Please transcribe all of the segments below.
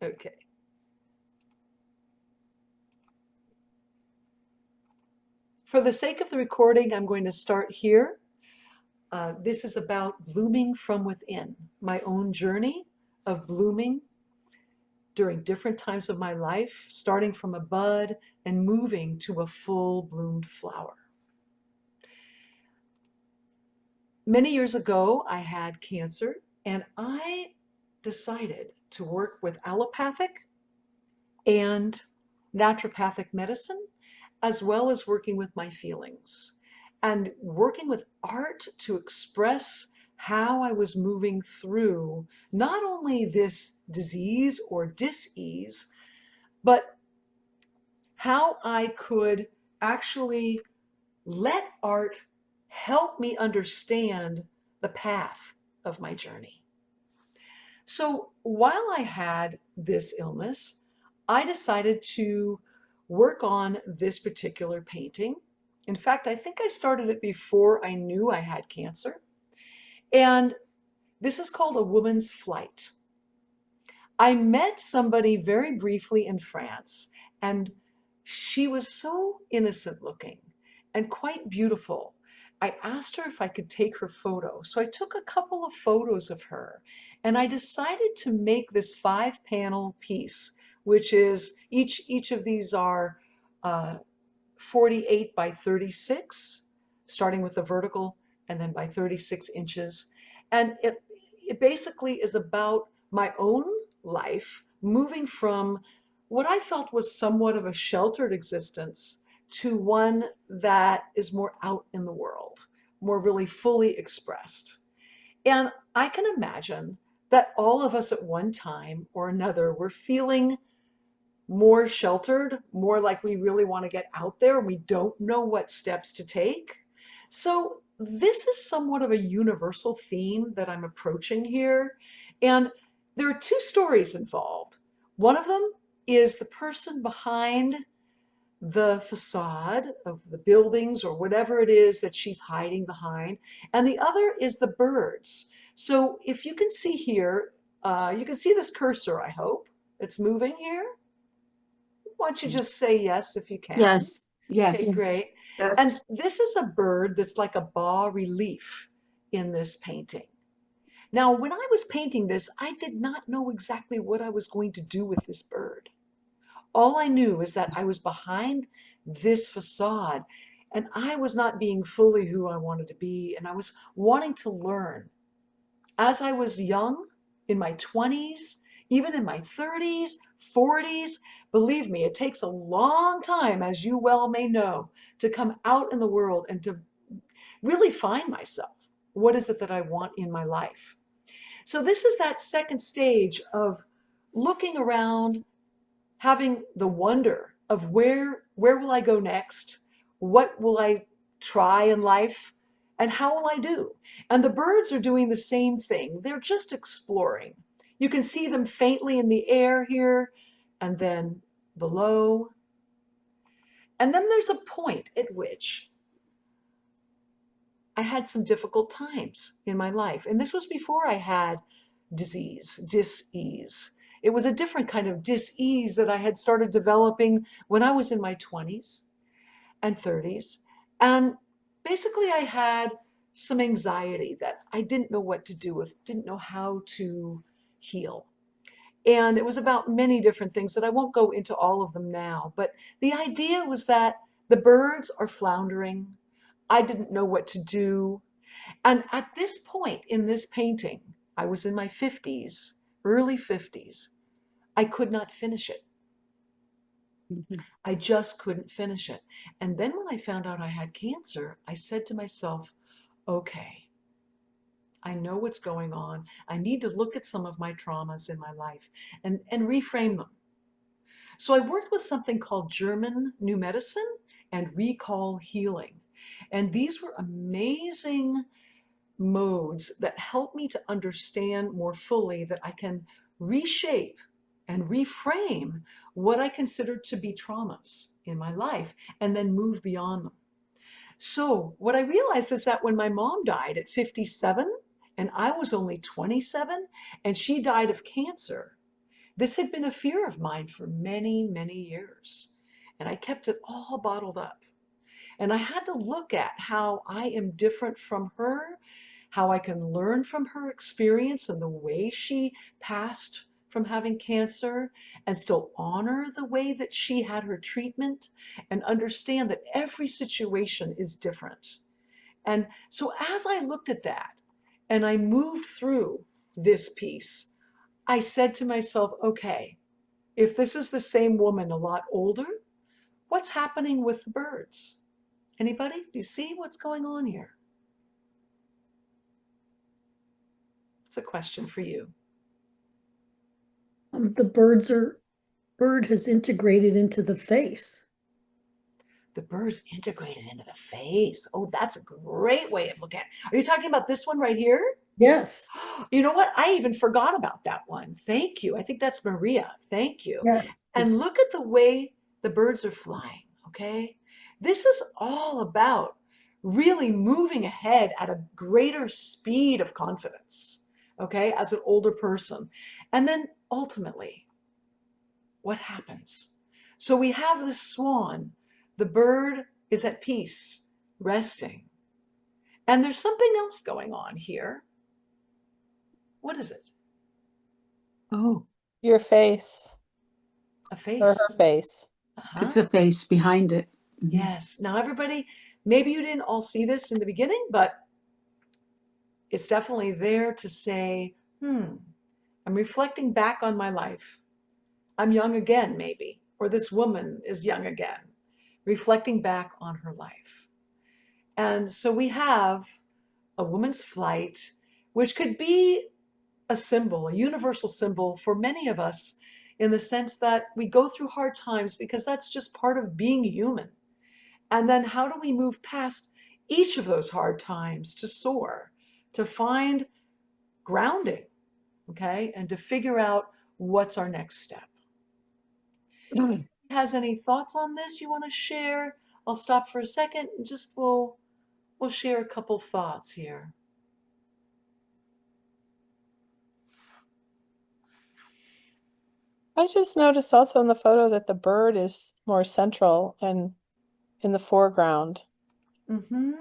Okay. For the sake of the recording, I'm going to start here. This is about blooming from within, my own journey of blooming during different times of my life, starting from a bud and moving to a full bloomed flower. Many years ago, I had cancer, and I decided to work with allopathic and naturopathic medicine, as well as working with my feelings and working with art to express how I was moving through not only this disease or dis-ease, but how I could actually let art help me understand the path of my journey. So while I had this illness, I decided to work on this particular painting. In fact, I think I started it before I knew I had cancer. And this is called A Woman's Flight. I met somebody very briefly in France, and she was so innocent looking and quite beautiful. I asked her if I could take her photo. So I took a couple of photos of her, and I decided to make this 5-panel piece, which is each of these are 48 by 36, starting with the vertical and then by 36 inches. And it basically is about my own life moving from what I felt was somewhat of a sheltered existence to one that is more out in the world, more really fully expressed. And I can imagine that all of us at one time or another were feeling more sheltered, more like we really want to get out there. We don't know what steps to take. So this is somewhat of a universal theme that I'm approaching here. And there are two stories involved. One of them is the person behind the facade of the buildings or whatever it is that she's hiding behind. And the other is the birds. So if you can see here, you can see this cursor, I hope. It's moving here. Why don't you just say yes if you can? Yes. Okay, Yes. Yes. great. And Yes. this is a bird that's like a bas relief in this painting. Now, when I was painting this, I did not know exactly what I was going to do with this bird. All I knew is that I was behind this facade and I was not being fully who I wanted to be, and I was wanting to learn. As I was young, in my 20s, even in my 30s, 40s, believe me, it takes a long time, as you well may know, to come out in the world and to really find myself. What is it that I want in my life? So this is that second stage of looking around, having the wonder of where will I go next? What will I try in life? And how will I do? And the birds are doing the same thing. They're just exploring. You can see them faintly in the air here and then below. And then there's a point at which I had some difficult times in my life. And this was before I had disease, dis-ease. It was a different kind of dis-ease that I had started developing when I was in my 20s and 30s. And basically, I had some anxiety that I didn't know what to do with, didn't know how to heal. And it was about many different things that I won't go into all of them now. But the idea was that the birds are floundering. I didn't know what to do. And at this point in this painting, I was in my 50s, early 50s. I could not finish it. Mhm. I just couldn't finish it. And then when I found out I had cancer, I said to myself, okay, I know what's going on. I need to look at some of my traumas in my life and reframe them. So I worked with something called German New Medicine and Recall Healing. And these were amazing modes that help me to understand more fully that I can reshape and reframe what I consider to be traumas in my life and then move beyond them. So what I realized is that when my mom died at 57 and I was only 27 and she died of cancer, This had been a fear of mine for many, many years, and I kept it all bottled up. And I had to look at how I am different from her, how I can learn from her experience and the way she passed from having cancer, and still honor the way that she had her treatment, and understand that every situation is different. And so as I looked at that and I moved through this piece, I said to myself, okay, if this is the same woman a lot older, what's happening with the birds? Anybody? Do you see what's going on here? It's a question for you. The bird has integrated into the face. The bird's integrated into the face. Oh, that's a great way of looking at it. Are you talking about this one right here? Yes, You know what? I even forgot about that one. Thank you. I think that's Maria. Thank you. yes. And look at the way the birds are flying, okay? This is all about really moving ahead at a greater speed of confidence, okay, as an older person. And then ultimately, what happens? So we have the swan. The bird is at peace, resting. And there's something else going on here. What is it? Oh, Your face A or face. her face. it's Uh-huh. a face behind it. Mhm. Yes. Now, everybody, maybe you didn't all see this in the beginning, but it's definitely there to say, I'm reflecting back on my life. I'm young again, maybe, or this woman is young again, reflecting back on her life. And so we have a woman's flight, which could be a symbol, a universal symbol for many of us in the sense that we go through hard times because that's just part of being human. And then how do we move past each of those hard times to soar, to find grounding, okay, and to figure out what's our next step? Has any thoughts on this you want to share? I'll stop for a second and just we'll share a couple thoughts here. I just noticed also in the photo that the bird is more central and in the foreground. Mm-hmm.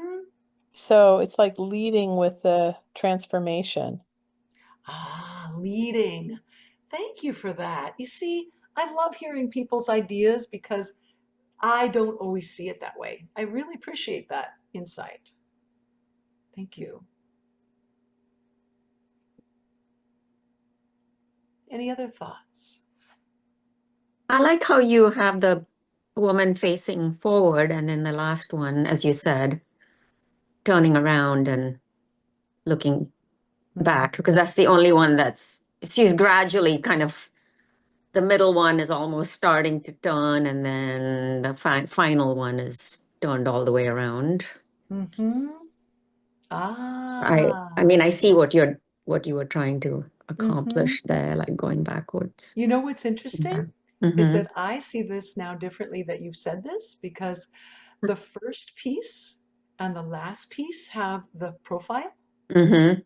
So it's like leading with the transformation. Ah, leading. Thank you for that. You see, I love hearing people's ideas because I don't always see it that way. I really appreciate that insight. Thank you. Any other thoughts? I like how you have the woman facing forward and then the last one, as you said, turning around and looking back, because that's the only one she's gradually kind of, the middle one is almost starting to turn, and then the final one is turned all the way around. Mm-hmm. So Ah. I mean, I see what you were trying to Mm-hmm. accomplish there, like going backwards. You know what's interesting is Mm-hmm. that I see this now differently that you've said this because the first piece and the last piece have the profile. Mm-hmm.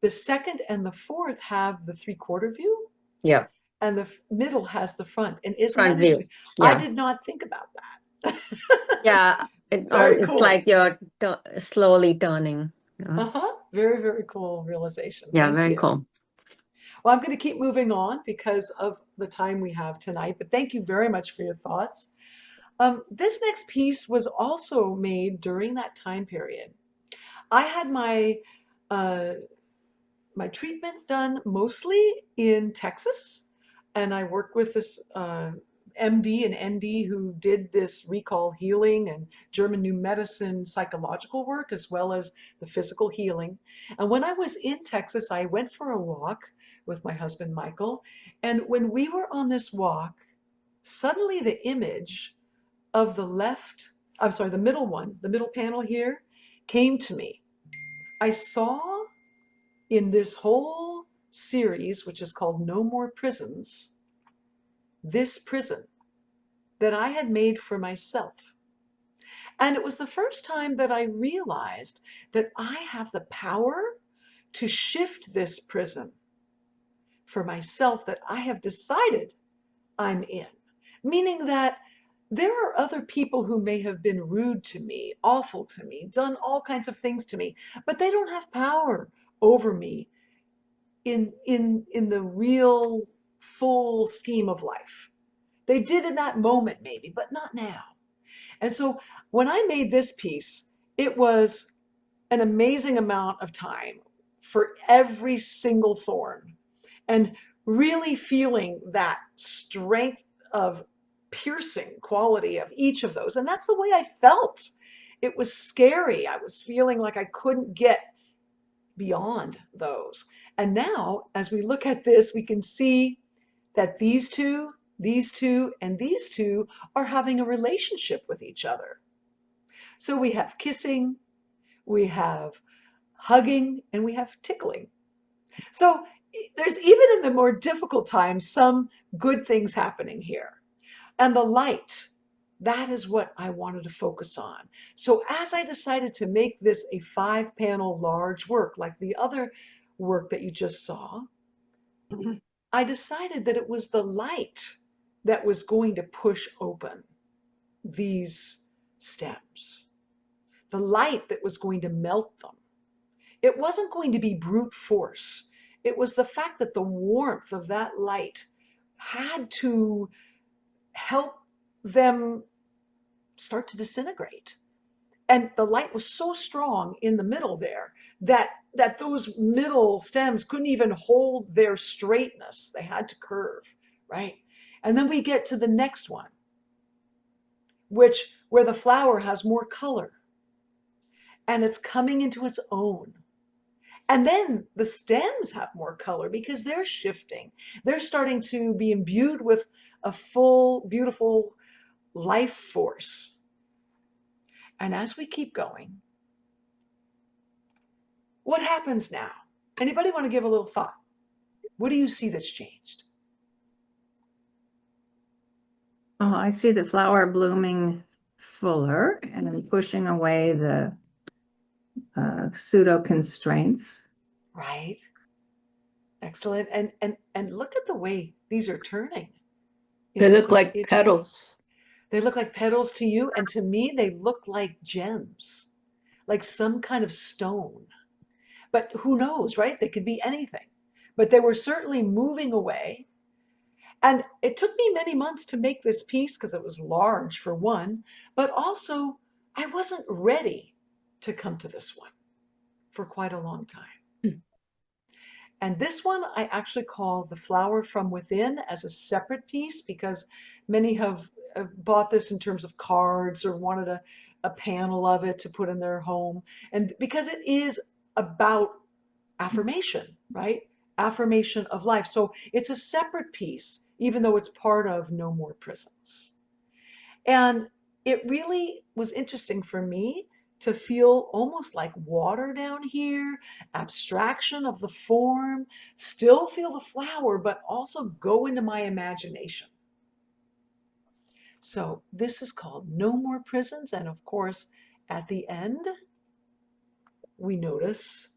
The second and the fourth have the three-quarter view, Yeah. and the middle has the front. And isn't that Front view. interesting? I Yeah. did not think about that. Yeah. It's very It's cool. like you're slowly turning. Uh-huh. Very, very cool realization. Yeah, Thank very you. cool. Well, I'm going to keep moving on because of the time we have tonight, but thank you very much for your thoughts. This next piece was also made during that time period. I had uh, my treatment done mostly in Texas, and I worked with this MD and ND who did this recall healing and German New Medicine psychological work as well as the physical healing. And when I was in Texas, I went for a walk with my husband Michael, and when we were on this walk, suddenly the image of the left, I'm sorry, the middle one, the middle panel here, came to me. I saw in this whole series, which is called No More Prisons, this prison that I had made for myself. And it was the first time that I realized that I have the power to shift this prison, for myself that I have decided I'm in. Meaning that there are other people who may have been rude to me, awful to me, done all kinds of things to me, but they don't have power over me in the real full scheme of life. They did in that moment maybe, but not now. And so when I made this piece, it was an amazing amount of time for every single thorn and really feeling that strength of piercing quality of each of those. And that's the way I felt. It was scary. I was feeling like I couldn't get beyond those. And now, as we look at this, we can see that these two, and these two are having a relationship with each other. So we have kissing, we have hugging, and we have tickling. So there's even in the more difficult times some good things happening here. And the light, that is what I wanted to focus on. So as I decided to make this a 5-panel large work like the other work that you just saw, I decided that it was the light that was going to push open these stems. The light that was going to melt them. It wasn't going to be brute force. It was the fact that the warmth of that light had to help them start to disintegrate. And the light was so strong in the middle there that those middle stems couldn't even hold their straightness. They had to curve, right? And then we get to the next one, where the flower has more color and it's coming into its own. And then the stems have more color because they're shifting. They're starting to be imbued with a full, beautiful life force. And as we keep going, what happens now? Anybody want to give a little thought? What do you see that's changed? Oh, I see the flower blooming fuller and pushing away the pseudo constraints. Right? Excellent. And look at the way these are turning. They look like petals. They look like petals to you, and to me, they look like gems, like some kind of stone. But who knows, right? They could be anything. But they were certainly moving away. And it took me many months to make this piece because it was large for one, but also I wasn't ready to come to this one for quite a long time. And this one I actually call The Flower from Within as a separate piece because many have bought this in terms of cards or wanted a panel of it to put in their home. And because it is about affirmation, right? Affirmation of life. So it's a separate piece, even though it's part of No More Prisons. And it really was interesting for me to feel almost like water down here, abstraction of the form, still feel the flower, but also go into my imagination. So this is called No More Prisons. And of course, at the end, we notice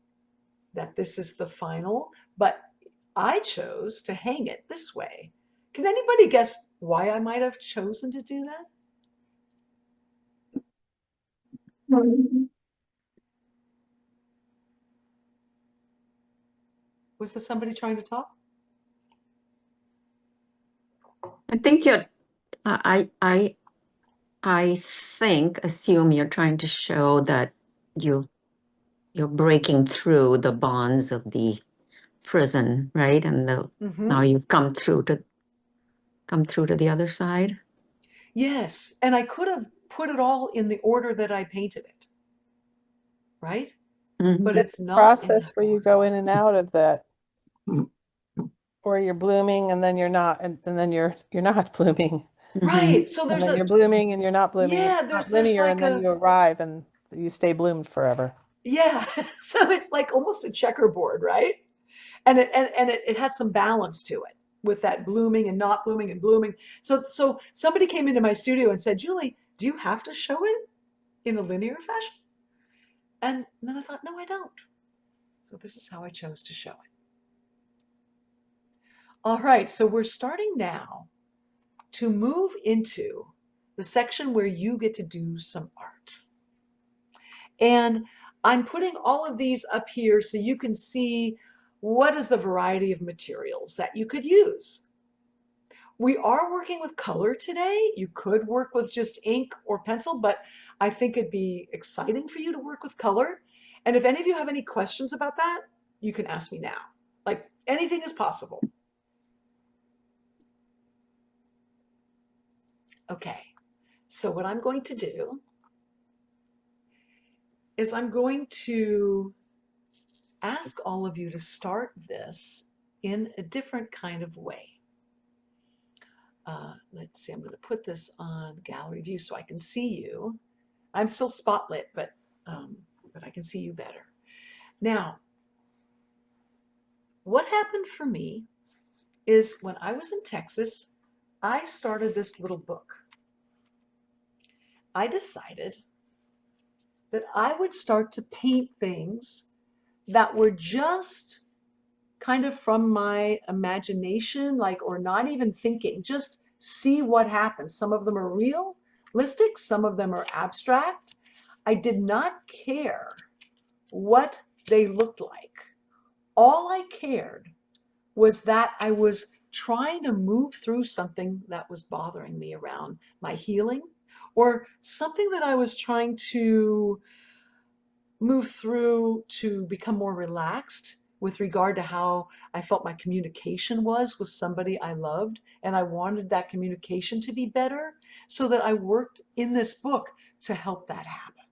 that this is the final, but I chose to hang it this way. Can anybody guess why I might have chosen to do that? Was there somebody trying to talk? I think assume you're trying to show that you're breaking through the bonds of the prison, right? And now you've come through to the other side. Yes, and I could have put it all in the order that I painted it, right? Mhm. But It's it's a not in process that where you order. go in and out of that. Or you're blooming and then you're not, and then you're not blooming. Mhm. Right. So And there's then a you're blooming and you're not blooming. yeah, It's there's not linear, like and then a you arrive and you stay bloomed forever. yeah. So it's like almost a checkerboard, right? And it has some balance to it with that blooming and not blooming and blooming. So somebody came into my studio and said, Julie, do you have to show it in a linear fashion? And then I thought, no, I don't. So this is how I chose to show it. All right, so we're starting now to move into the section where you get to do some art. And I'm putting all of these up here so you can see what is the variety of materials that you could use. We are working with color today. You could work with just ink or pencil, but I think it'd be exciting for you to work with color. And if any of you have any questions about that, you can ask me now. Like, anything is possible. Okay, so what I'm going to do is I'm going to ask all of you to start this in a different kind of way. Let's see, I'm going to put this on gallery view so I can see you. I'm still spotlit, but I can see you better. Now, what happened for me is when I was in Texas, I started this little book. I decided that I would start to paint things that were just kind of from my imagination, like, or not even thinking, just see what happens. Some of them are realistic, some of them are abstract. I did not care what they looked like. All I cared was that I was trying to move through something that was bothering me around my healing, or something that I was trying to move through to become more relaxed with regard to how I felt my communication was with somebody I loved, and I wanted that communication to be better, so that I worked in this book to help that happen.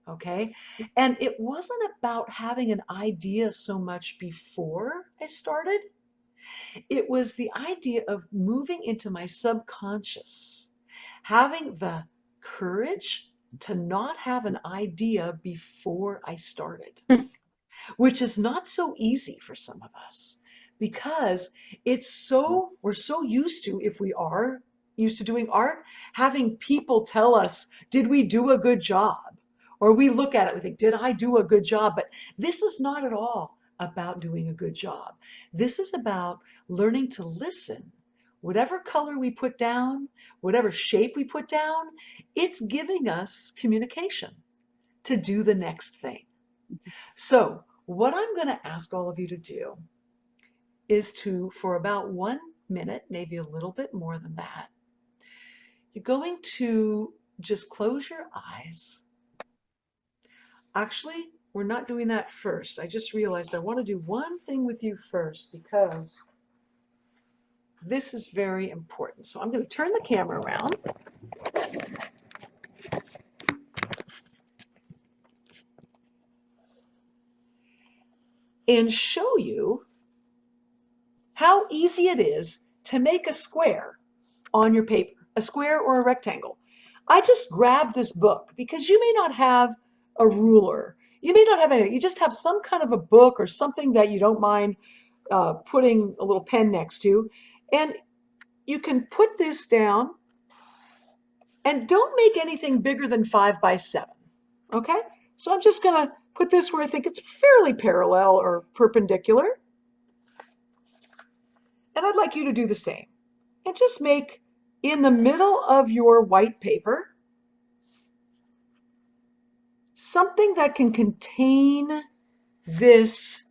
Okay? And it wasn't about having an idea so much before I started. It was the idea of moving into my subconscious, having the courage to not have an idea before I started, which is not so easy for some of us, because we're so used to, if we are used to doing art, having people tell us, did we do a good job? Or we look at it, we think, did I do a good job? But this is not at all about doing a good job. This is about learning to listen. Whatever color we put down, whatever shape we put down, it's giving us communication to do the next thing. So what I'm going to ask all of you to do is to, for about 1 minute, maybe a little bit more than that, you're going to just close your eyes. Actually, we're not doing that first. I just realized I want to do one thing with you first, because this is very important. So I'm going to turn the camera around. And show you how easy it is to make a square on your paper, a square or a rectangle. I just grabbed this book because you may not have a ruler. You may not have anything. You just have some kind of a book or something that you don't mind putting a little pen next to. And you can put this down, and don't make anything bigger than 5 by 7. Okay? So I'm just going to put this where I think it's fairly parallel or perpendicular. And I'd like you to do the same. And just make, in the middle of your white paper, something that can contain this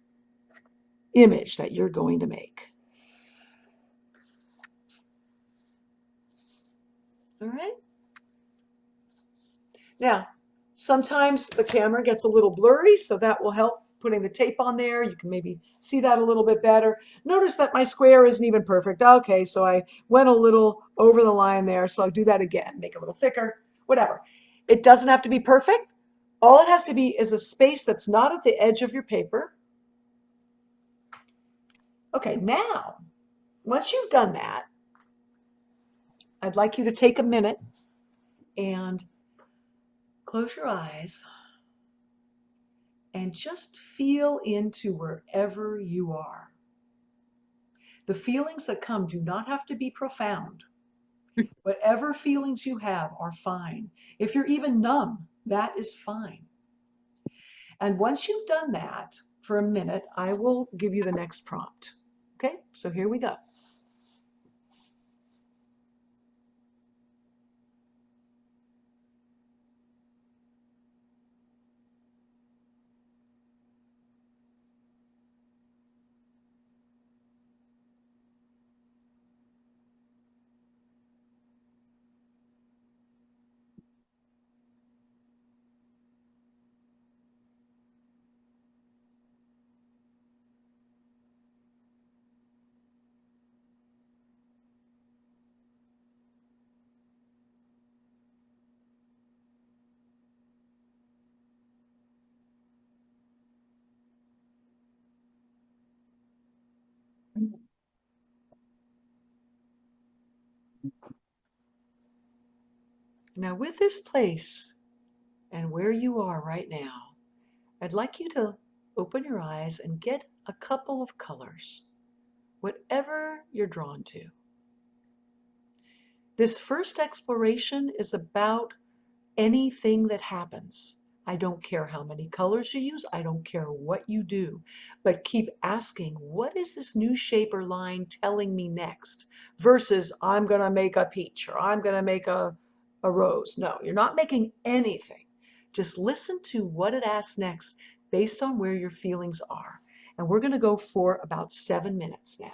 image that you're going to make. All right? Now, sometimes the camera gets a little blurry, so that will help putting the tape on there. You can maybe see that a little bit better. Notice that my square isn't even perfect. Okay, so I went a little over the line there, so I'll do that again. Make it a little thicker, whatever. It doesn't have to be perfect. All it has to be is a space that's not at the edge of your paper. Okay, now, once you've done that, I'd like you to take a minute and close your eyes and just feel into wherever you are. The feelings that come do not have to be profound. Whatever feelings you have are fine. If you're even numb, that is fine. And once you've done that for a minute, I will give you the next prompt. Okay, so here we go. Now with this place and where you are right now, I'd like you to open your eyes and get a couple of colors, whatever you're drawn to. This first exploration is about anything that happens. I don't care how many colors you use, I don't care what you do, but keep asking, what is this new shape or line telling me next? Versus, I'm gonna make a peach or I'm gonna make a rose. No, you're not making anything. Just listen to what it asks next based on where your feelings are. And we're gonna go for about 7 minutes now.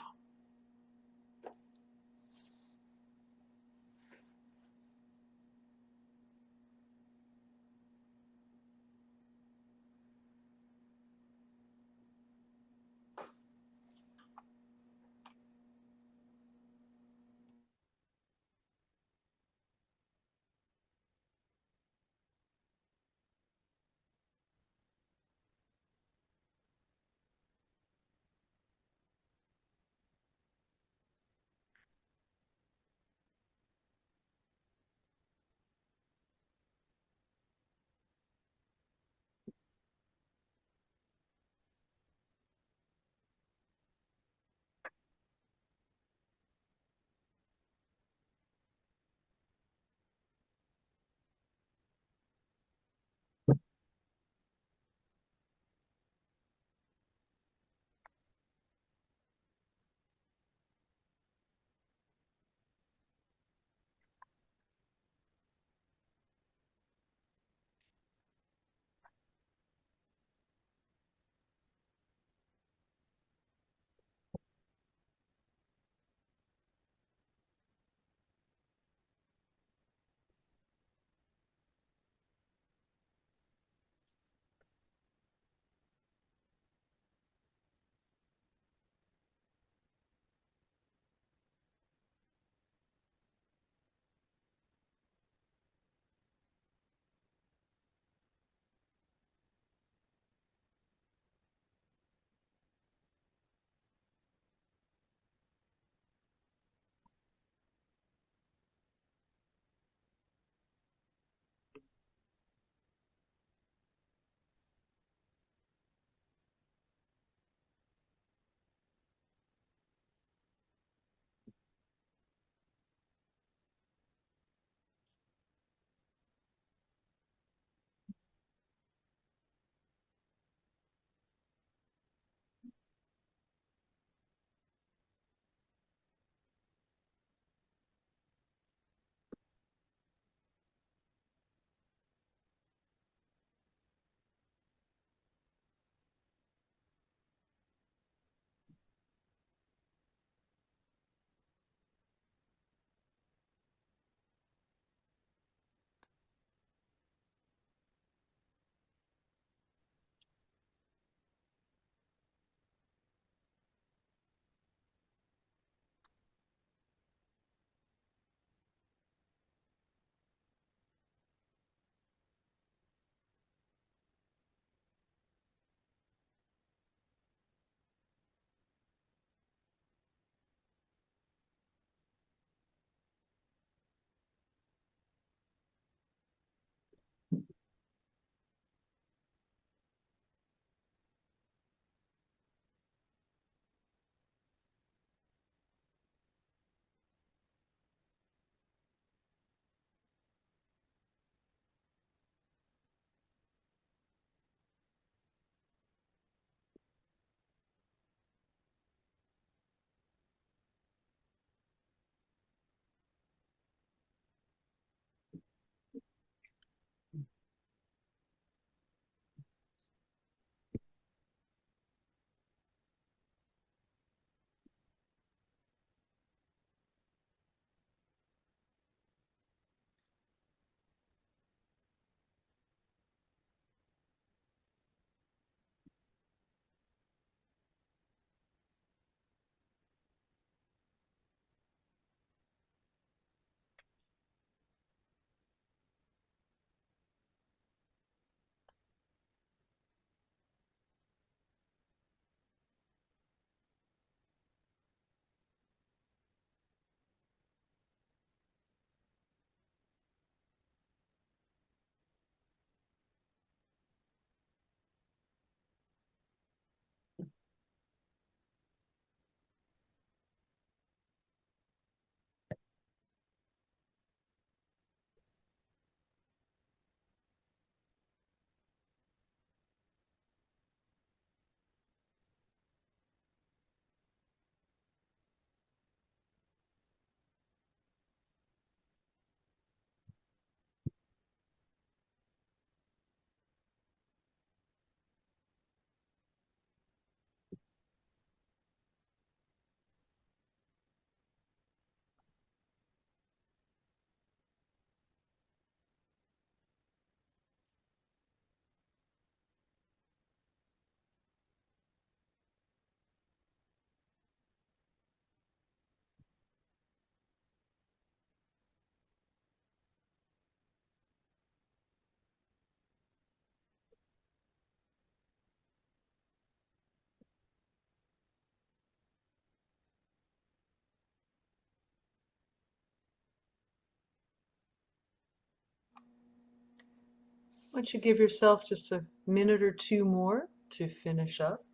don't you give yourself just a minute or two more to finish up?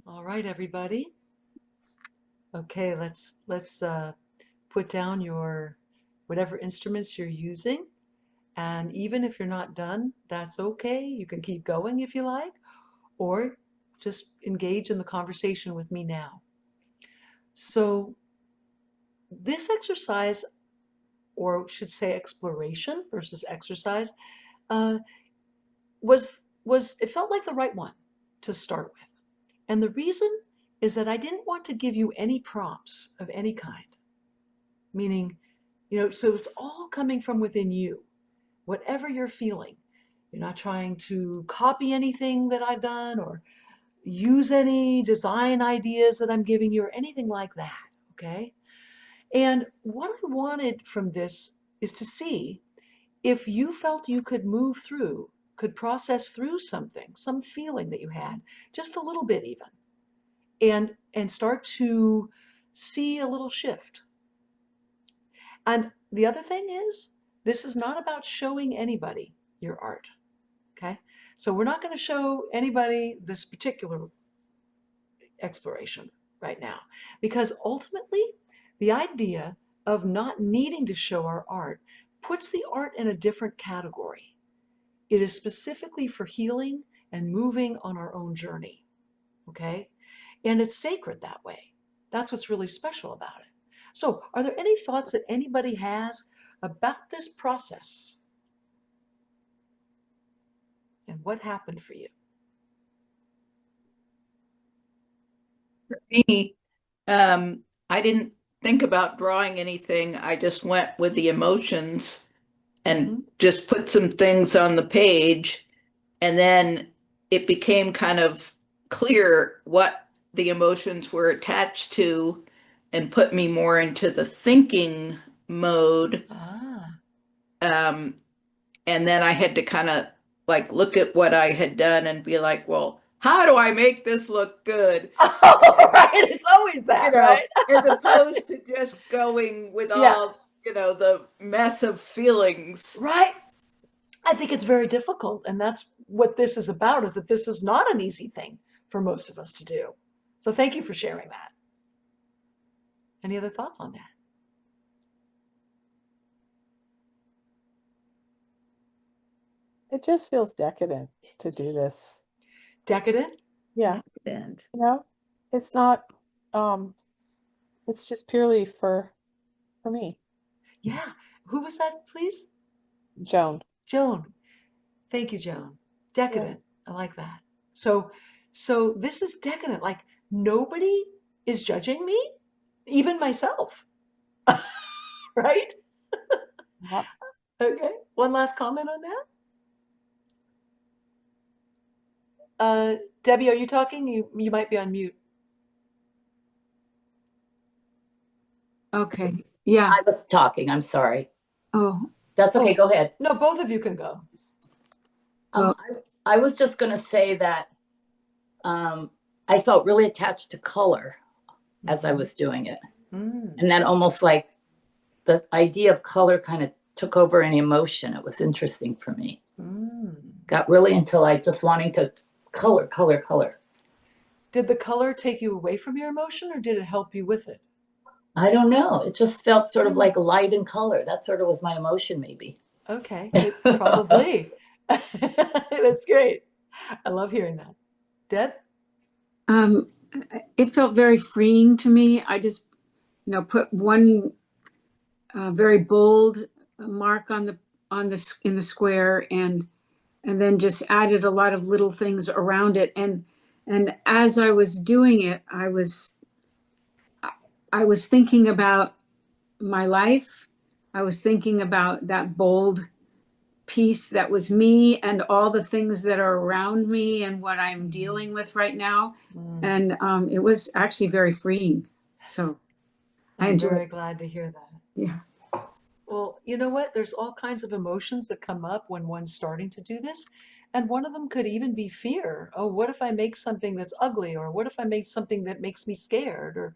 All right, everybody. Okay, let's put down your whatever instruments you're using. And even if you're not done, that's okay. You can keep going if you like, or just engage in the conversation with me now. So this exercise, or should say exploration versus exercise, was it felt like the right one to start with. And the reason is that I didn't want to give you any prompts of any kind. Meaning, so it's all coming from within you, whatever you're feeling. You're not trying to copy anything that I've done or use any design ideas that I'm giving you or anything like that, okay? And what I wanted from this is to see if you felt you could move through, could process through something, some feeling that you had, just a little bit even, and start to see a little shift. And the other thing is, this is not about showing anybody your art, okay? So we're not going to show anybody this particular exploration right now, because ultimately the idea of not needing to show our art puts the art in a different category. It is specifically for healing and moving on our own journey, okay? And it's sacred that way. That's what's really special about it. So are there any thoughts that anybody has about this process? And what happened for you? For me, I didn't think about drawing anything. I just went with the emotions and just put some things on the page. And then it became kind of clear what the emotions were attached to and put me more into the thinking mode. And then I had to kind of like look at what I had done and be like, well, how do I make this look good? Right, it's always that, right? As opposed to just going with Yeah. all, the mess of feelings. Right. I think it's very difficult. And that's what this is about, is that this is not an easy thing for most of us to do. So thank you for sharing that. Any other thoughts on that? It just feels decadent to do this. Decadent? Yeah. And It's not, it's just purely for me. Yeah. Who was that, please? Joan. Joan. Thank you, Joan. Decadent. I like that. So this is decadent. Like nobody is judging me, even myself. Right? Yep. Okay. One last comment on that. Debbie, are you talking? You might be on mute. Okay, yeah. I was talking, I'm sorry. Oh, That's okay, go ahead. No, both of you can go. Um, I was just gonna say that I felt really attached to color as I was doing it. Mm. And then almost like the idea of color kind of took over any emotion. It was interesting for me. Mm. Got really into like just wanting to color, color, color. Did the color take you away from your emotion or did it help you with it? I don't know. It just felt sort of like light and color. That sort of was my emotion, maybe. Okay, it probably. That's great. I love hearing that. Deb? It felt very freeing to me. I just, put one very bold mark on the in the square, and then just added a lot of little things around it. And as I was doing it, I was thinking about my life. I was thinking about that bold piece that was me and all the things that are around me and what I'm dealing with right now. And it was actually very freeing. So I I'm enjoyed very it. glad to hear that. Yeah. Well, you know what? There's all kinds of emotions that come up when one's starting to do this. And one of them could even be fear. Oh, what if I make something that's ugly? Or what if I make something that makes me scared? Or,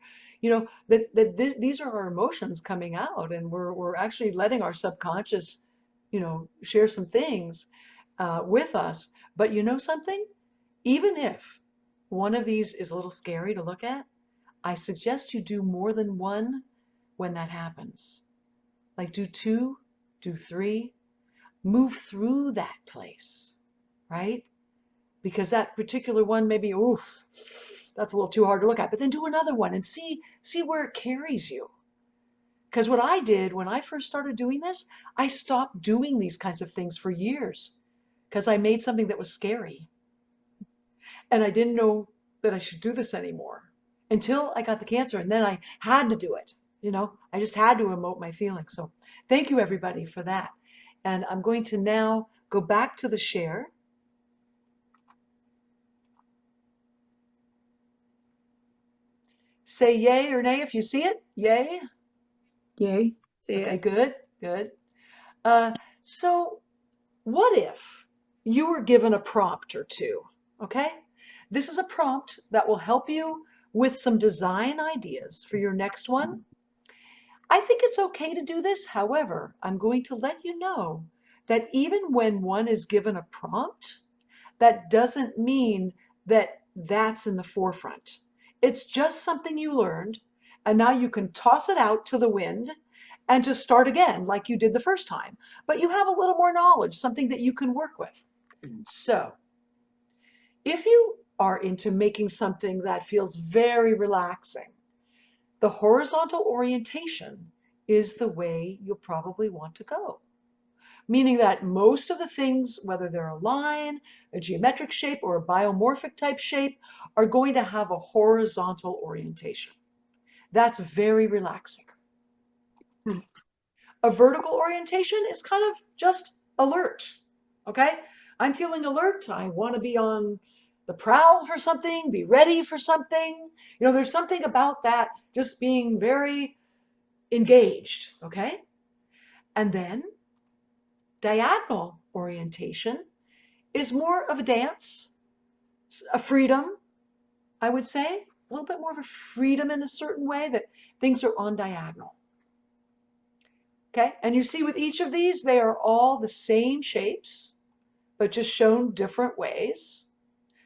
these are our emotions coming out, and we're actually letting our subconscious, share some things with us. But you know something? Even if one of these is a little scary to look at, I suggest you do more than one when that happens. Like do 2, do 3, move through that place, right? Because that particular one maybe, oof, that's a little too hard to look at. But then do another one and see where it carries you. Because what I did when I first started doing this, I stopped doing these kinds of things for years because I made something that was scary. And I didn't know that I should do this anymore until I got the cancer. And then I had to do it. I just had to emote my feelings. So thank you, everybody, for that. And I'm going to now go back to the share. Say yay or nay if you see it. Yay. Yay. Okay, good, good. So what if you were given a prompt or two? Okay? This is a prompt that will help you with some design ideas for your next one. I think it's okay to do this. However, I'm going to let you know that even when one is given a prompt, that doesn't mean that that's in the forefront. It's just something you learned, and now you can toss it out to the wind and just start again like you did the first time. But you have a little more knowledge, something that you can work with. So if you are into making something that feels very relaxing, the horizontal orientation is the way you'll probably want to go. Meaning that most of the things, whether they're a line, a geometric shape, or a biomorphic type shape, are going to have a horizontal orientation. That's very relaxing. A vertical orientation is kind of just alert, okay? I'm feeling alert. I want to be on the prowl for something, be ready for something. There's something about that just being very engaged, okay? And then diagonal orientation is more of a dance, a freedom, I would say, a little bit more of a freedom in a certain way that things are on diagonal. Okay, and you see with each of these, they are all the same shapes, but just shown different ways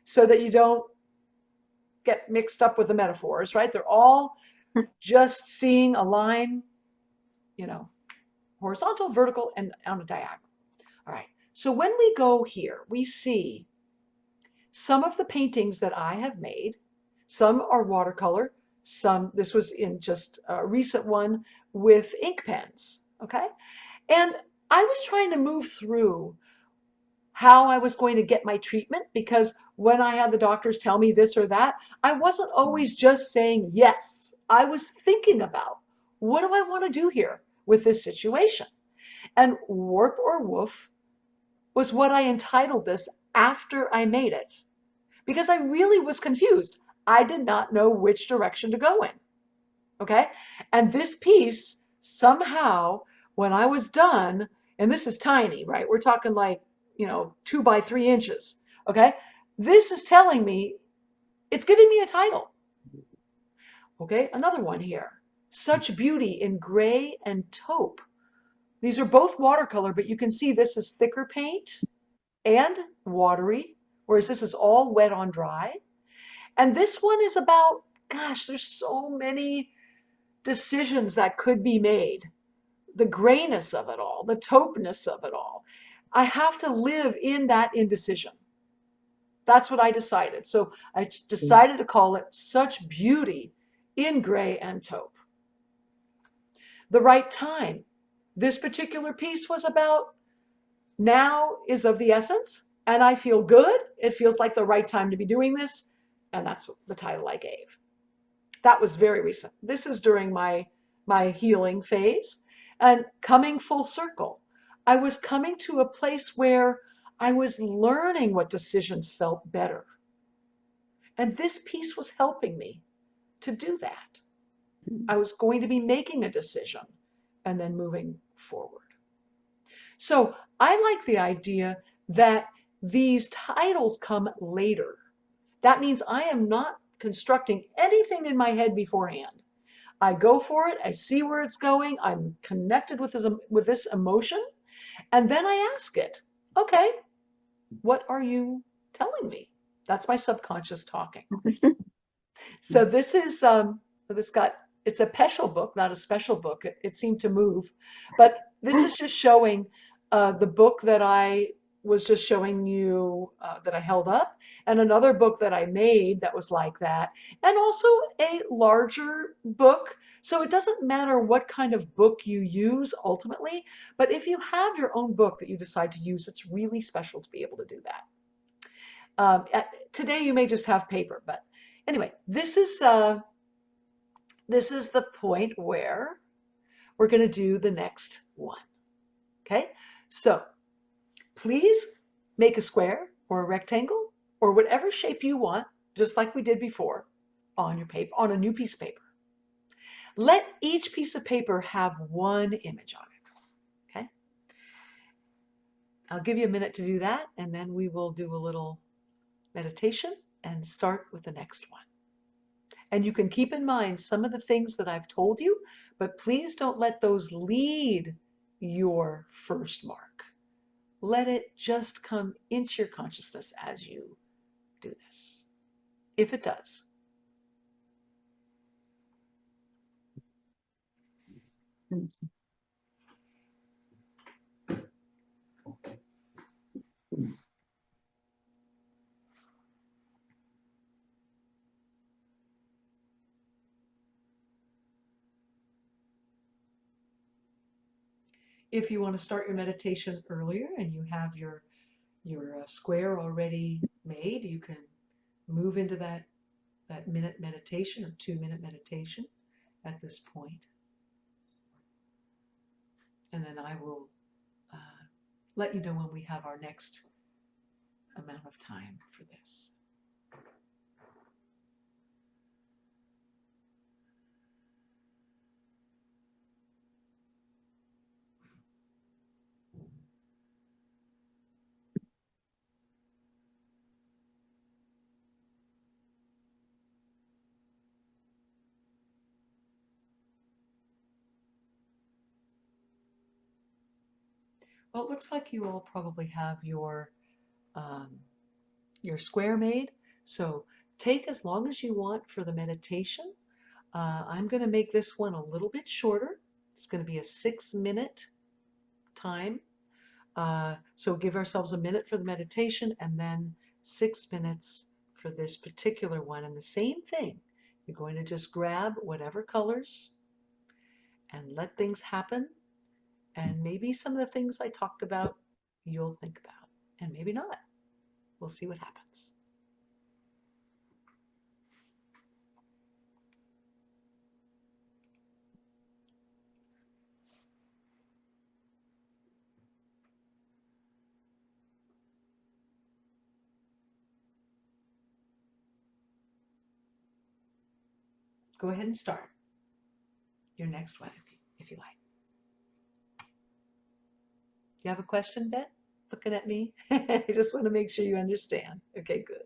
so that you don't get mixed up with the metaphors, right? They're all just seeing a line, horizontal, vertical, and on a diagonal. All right, so when we go here, we see some of the paintings that I have made. Some are watercolor, this was in just a recent one with ink pens, okay? And I was trying to move through how I was going to get my treatment, because when I had the doctors tell me this or that, I wasn't always just saying yes. I was thinking about, what do I want to do here with this situation? And Warp or Woof was what I entitled this after I made it, because I really was confused. I did not know which direction to go in, okay? And this piece, somehow, when I was done, and this is tiny, right? We're talking like, 2 by 3 inches, okay? This is telling me, it's giving me a title. Okay, another one here. Such Beauty in Gray and Taupe. These are both watercolor, but you can see this is thicker paint and watery, whereas this is all wet on dry. And this one is about, gosh, there's so many decisions that could be made, the grayness of it all, the taupeness of it all. I have to live in that indecision. That's what I decided. So I decided to call it Such Beauty in Gray and Taupe. The right time. This particular piece was about now is of the essence, and I feel good. It feels like the right time to be doing this, and that's the title I gave. That was very recent. This is during my healing phase, and coming full circle. I was coming to a place where I was learning what decisions felt better. And this piece was helping me to do that. I was going to be making a decision and then moving forward. So I like the idea that these titles come later. That means I am not constructing anything in my head beforehand. I go for it, I see where it's going, I'm connected with this emotion, and then I ask it, okay, what are you telling me? That's my subconscious talking. So this is, it's a Peschel book, not a special book. It seemed to move. But this is just showing the book that I was just showing you that I held up, and another book that I made that was like that, and also a larger book. So it doesn't matter what kind of book you use ultimately, but if you have your own book that you decide to use, it's really special to be able to do that. Today you may just have paper, but anyway, this is the point where we're going to do the next one. Okay, so please make a square or a rectangle or whatever shape you want, just like we did before, on your paper, on a new piece of paper. Let each piece of paper have one image on it. Okay, I'll give you a minute to do that, and then we will do a little meditation and start with the next one. And you can keep in mind some of the things that I've told you, but please don't let those lead your first mark. Let it just come into your consciousness as you do this, if it does. If you want to start your meditation earlier and you have your square already made, you can move into that minute meditation or 2-minute meditation at this point. And then I will let you know when we have our next amount of time for this. Well, it looks like you all probably have your square made. So take as long as you want for the meditation. I'm going to make this one a little bit shorter. It's going to be a 6-minute time. So give ourselves a minute for the meditation and then 6 minutes for this particular one. And the same thing, you're going to just grab whatever colors and let things happen. And maybe some of the things I talked about, you'll think about, and maybe not. We'll see what happens. Go ahead and start your next one if you like. You have a question, Bet? Looking at me? I just want to make sure you understand. Okay, good.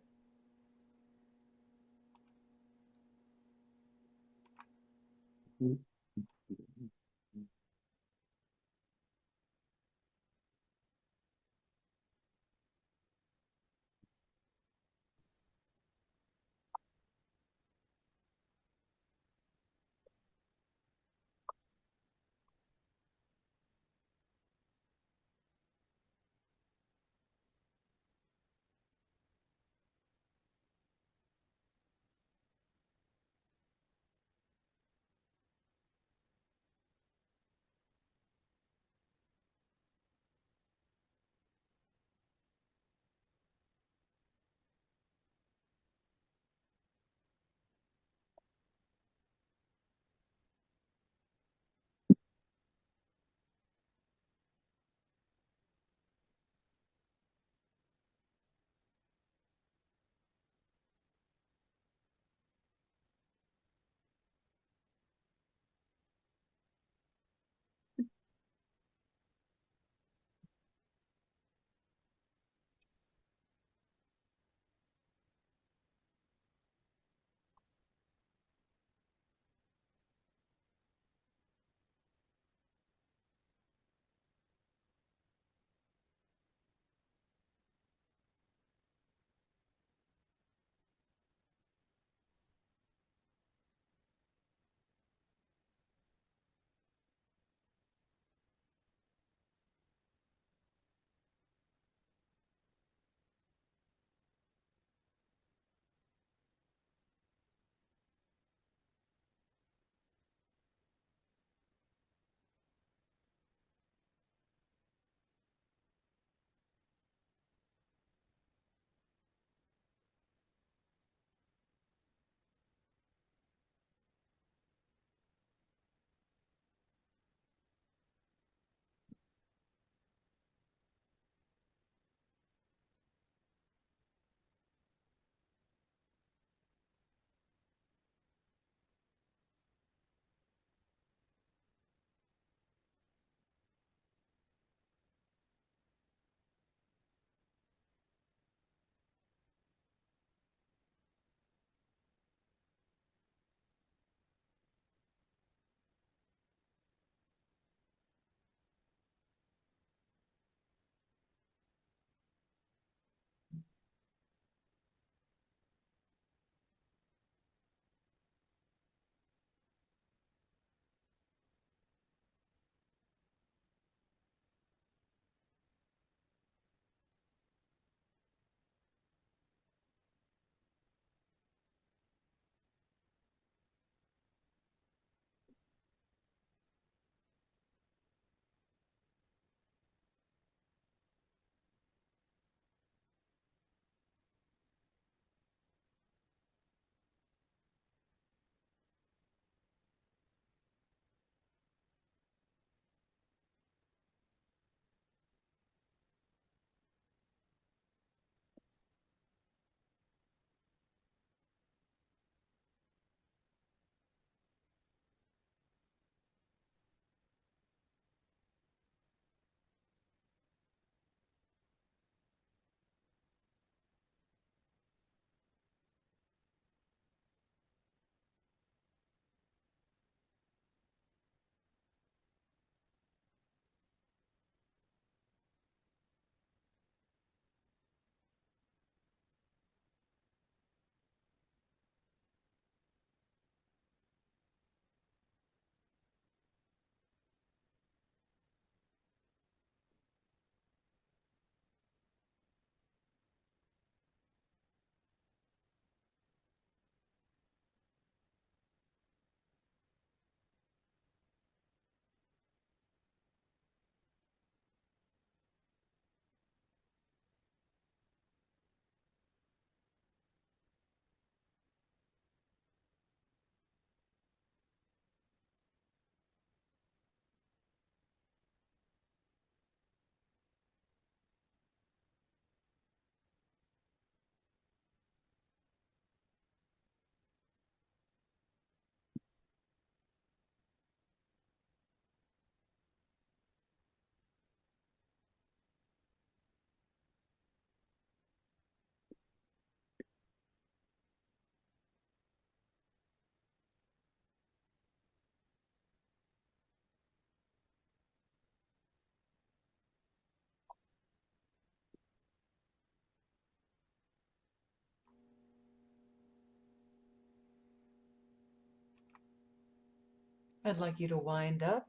I'd like you to wind up,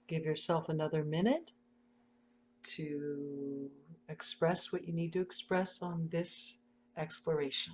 give yourself another minute to express what you need to express on this exploration.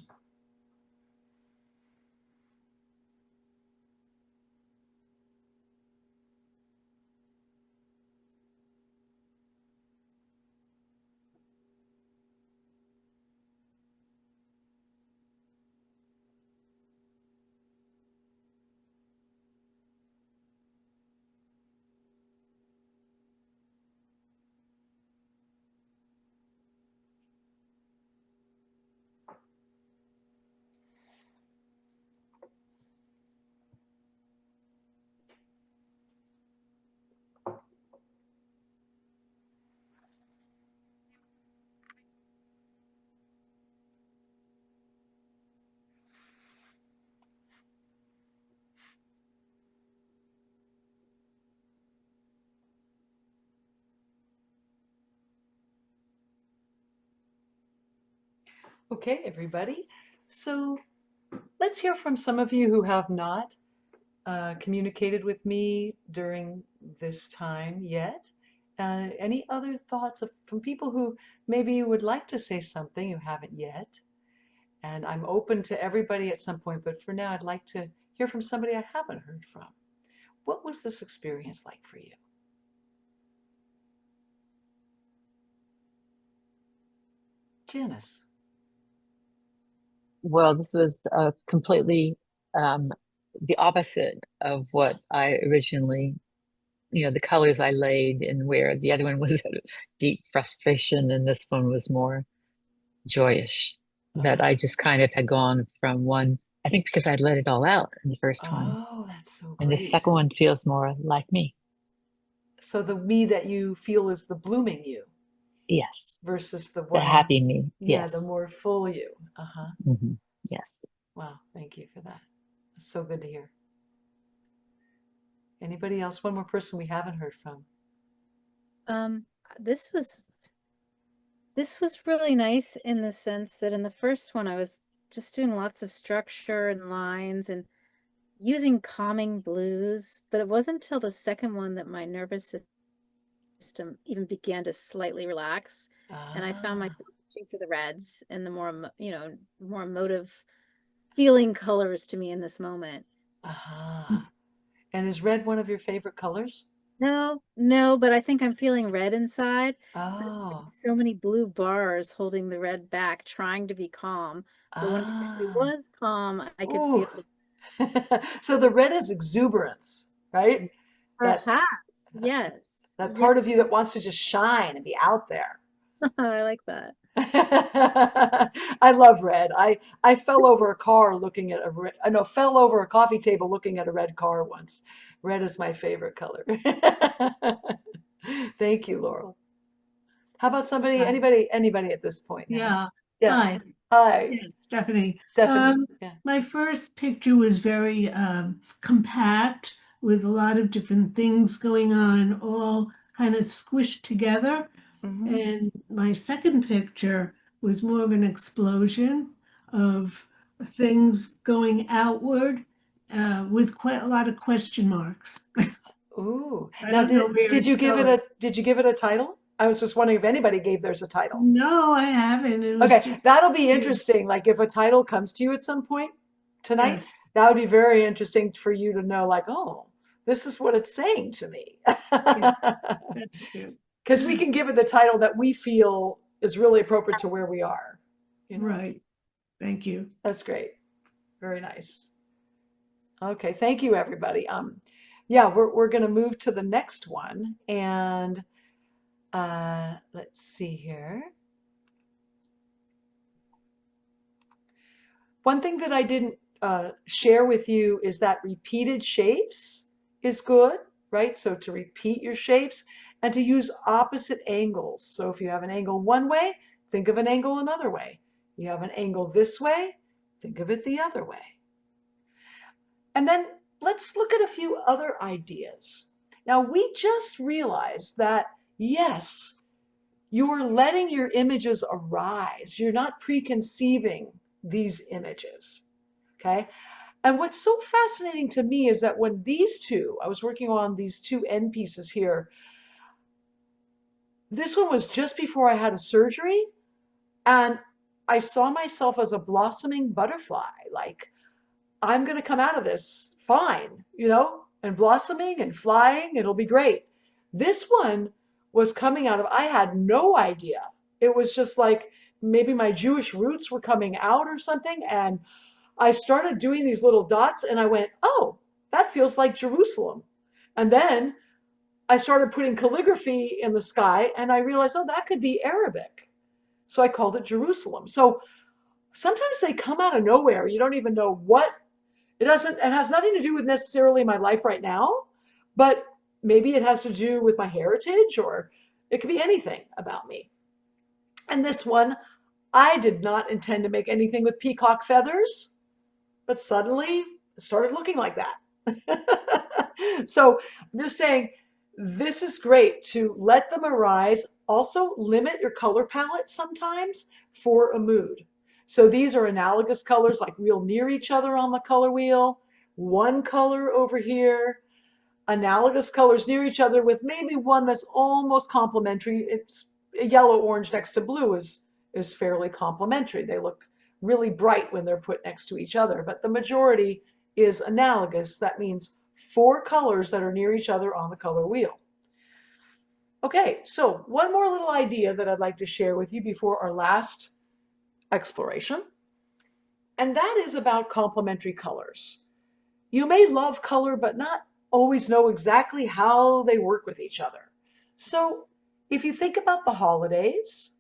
Okay, everybody. So let's hear from some of you who have not communicated with me during this time yet. Any other thoughts from people who maybe would like to say something who haven't yet? And I'm open to everybody at some point, but for now, I'd like to hear from somebody I haven't heard from. What was this experience like for you? Janice. Well, this was completely the opposite of what I originally, the colors I laid, and where the other one was deep frustration and this one was more joyous. That I just kind of had gone from one, I think because I'd let it all out in the first one. Oh, that's so And the great. second one feels more like me. So the me that you feel is the blooming you Yes. versus the The one, happy me. yeah, Yes. the more full you. Uh-huh. Yes. Wow, thank you for that. That's so good to hear. Anybody else? One more person we haven't heard from. This was really nice in the sense that in the first one I was just doing lots of structure and lines and using calming blues, but it wasn't until the second one that my nervous system even began to slightly relax, and I found myself reaching for the reds and the more more emotive feeling colors to me in this moment. And is red one of your favorite colors? No, but I think I'm feeling red inside. Oh. So many blue bars holding the red back, trying to be calm. But when it actually was calm, I could feel it. So the red is exuberance, right? Perhaps, yes. That part of you that wants to just shine and be out there. I like that. I love red. I fell over a car looking at fell over a coffee table looking at a red car once. Red is my favorite color. Thank you, Laurel. How about anybody at this point? Yeah. Yeah. Hi. Hi. Yes, Stephanie. Stephanie. Yeah. My first picture was very compact with a lot of different things going on, all kind of squished together. And my second picture was more of an explosion of things going outward with quite a lot of question marks. Ooh. I Now, don't know where did you it's give going. did you give it a title? I was just wondering if anybody gave theirs a title. No, I haven't. It was Okay, just, that'll be interesting. Like if a title comes to you at some point tonight, yes, that would be very interesting for you to know, like, oh, this is what it's saying to me. that's true. Because we can give it the title that we feel is really appropriate to where we are. Right. Thank you. That's great. Very nice. Okay, thank you, everybody. Yeah, we're going to move to the next one, and let's see here. One thing that I didn't share with you is that repeated shapes is good, right? So to repeat your shapes and to use opposite angles. So if you have an angle one way, think of an angle another way. You have an angle this way, think of it the other way. And then let's look at a few other ideas. Now, we just realized that, yes, you're letting your images arise. You're not preconceiving these images, okay? And what's so fascinating to me is that when these two, I was working on these two end pieces here, this one was just before I had a surgery, and I saw myself as a blossoming butterfly. Like, I'm going to come out of this fine, and blossoming and flying. It'll be great. This one was coming out of, I had no idea. It was just like maybe my Jewish roots were coming out or something. And I started doing these little dots and I went, oh, that feels like Jerusalem. And then I started putting calligraphy in the sky and I realized, oh, that could be Arabic. So I called it Jerusalem. So sometimes they come out of nowhere. You don't even know what. It has nothing to do with necessarily my life right now, but maybe it has to do with my heritage, or it could be anything about me. And this one, I did not intend to make anything with peacock feathers, but suddenly it started looking like that. So I'm just saying, this is great to let them arise. Also, limit your color palette sometimes for a mood. So these are analogous colors, like real near each other on the color wheel. One color over here, analogous colors near each other with maybe one that's almost complementary. It's a yellow orange next to blue is fairly complementary. They look really bright when they're put next to each other, but the majority is analogous. That means 4 colors that are near each other on the color wheel. Okay, so one more little idea that I'd like to share with you before our last exploration, and that is about complementary colors. You may love color, but not always know exactly how they work with each other. So if you think about the holidays,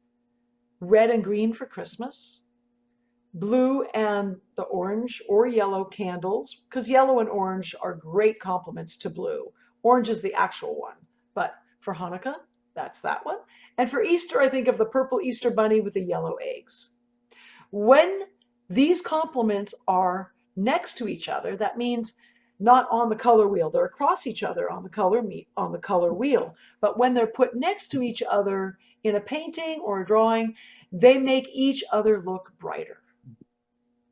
red and green for Christmas, blue and the orange or yellow candles, because yellow and orange are great complements to blue. Orange is the actual one, but for Hanukkah, that's that one. And for Easter, I think of the purple Easter bunny with the yellow eggs. When these complements are next to each other, that means not on the color wheel. They're across each other on the color wheel. But when they're put next to each other in a painting or a drawing, they make each other look brighter.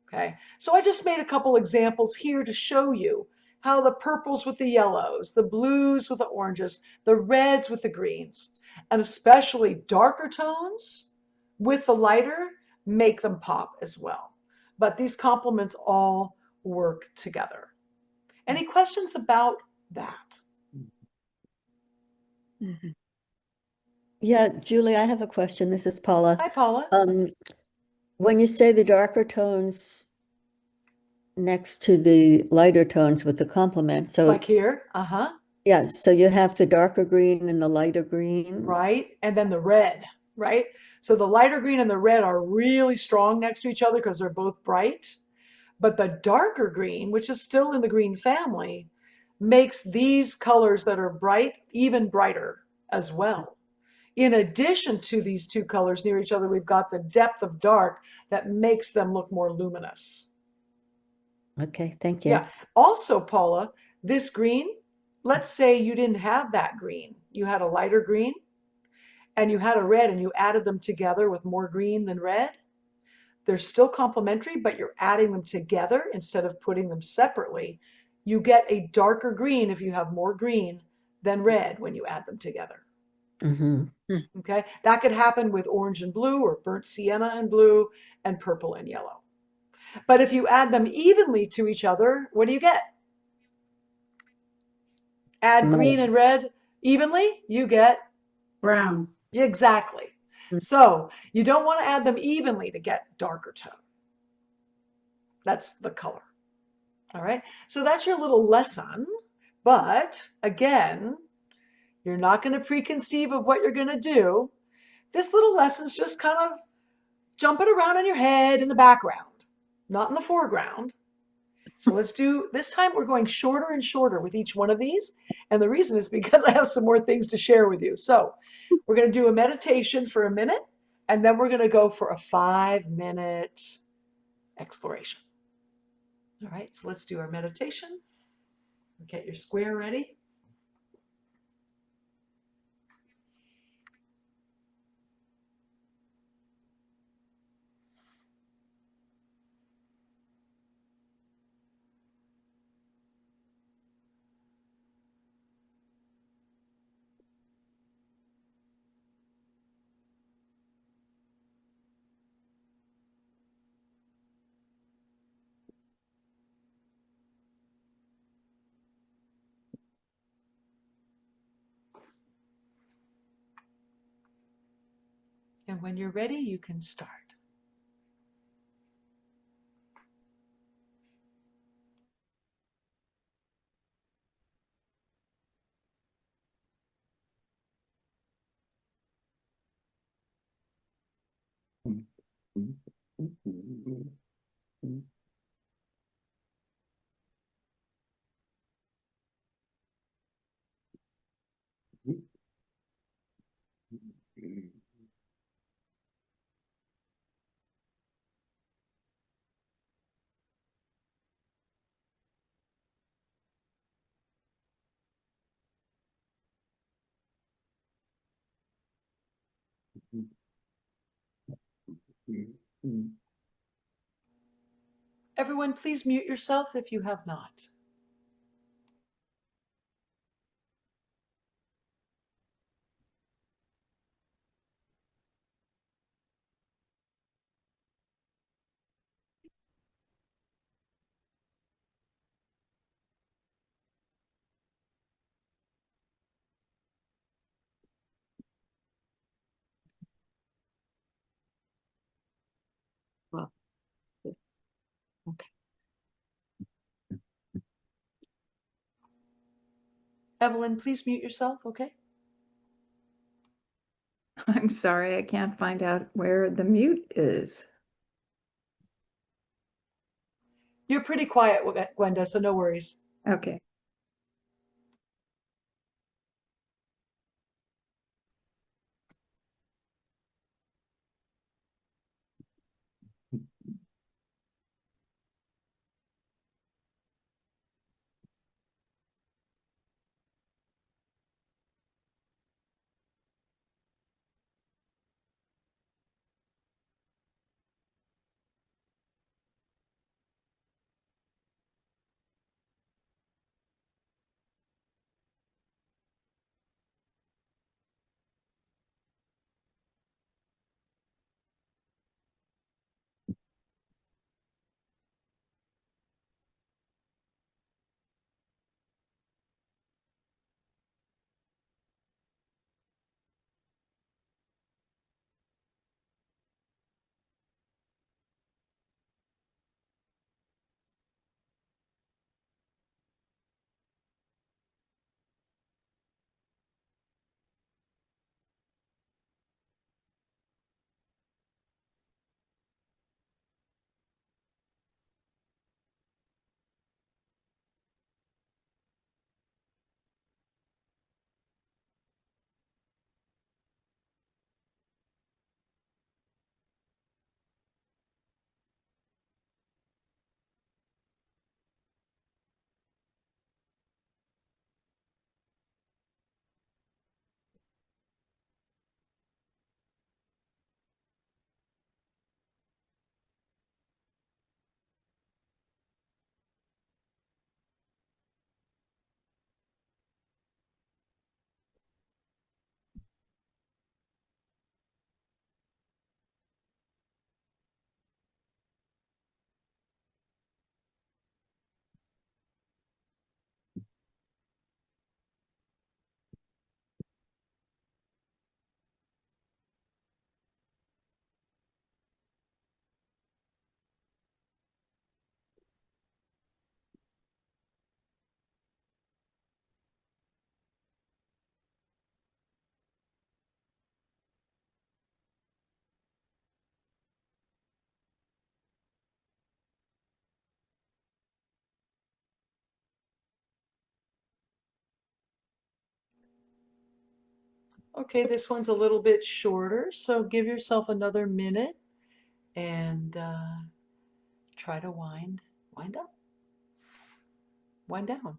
Okay, so I just made a couple examples here to show you how the purples with the yellows, the blues with the oranges, the reds with the greens, and especially darker tones with the lighter make them pop as well. But these complements all work together. Any questions about that? Yeah, Julie, I have a question. This is Paula. Hi, Paula. When you say the darker tones next to the lighter tones with the complement, so Like here, yeah, so you have the darker green and the lighter green. right? And then the red, right? So the lighter green and the red are really strong next to each other because they're both bright. But the darker green, which is still in the green family, makes these colors that are bright even brighter as well. In addition to these two colors near each other, we've got the depth of dark that makes them look more luminous. Okay, thank you. Yeah. Also, Paula, this green, let's say you didn't have that green. You had a lighter green and you had a red and you added them together with more green than red. They're still complementary, but you're adding them together instead of putting them separately. You get a darker green if you have more green than red when you add them together. Okay, that could happen with orange and blue, or burnt sienna and blue, and purple and yellow. But if you add them evenly to each other, what do you get? Add green and red evenly, you get Brown. exactly. So you don't want to add them evenly to get darker tone. That's the color. All right, so that's your little lesson. But again, you're not going to preconceive of what you're going to do. This little lesson's just kind of jumping around in your head in the background, not in the foreground. So let's do, this time we're going shorter and shorter with each one of these. And the reason is because I have some more things to share with you. So we're going to do a meditation for a minute, and then we're going to go for a 5-minute exploration. All right, so let's do our meditation. Get your square ready. And when you're ready, you can start. Everyone, please mute yourself if you have not. Well, okay. Evelyn, please mute yourself, okay? I'm sorry, I can't find out where the mute is. You're pretty quiet, Gwenda, so no worries. Okay. Okay, this one's a little bit shorter, so give yourself another minute and try to wind up, wind down.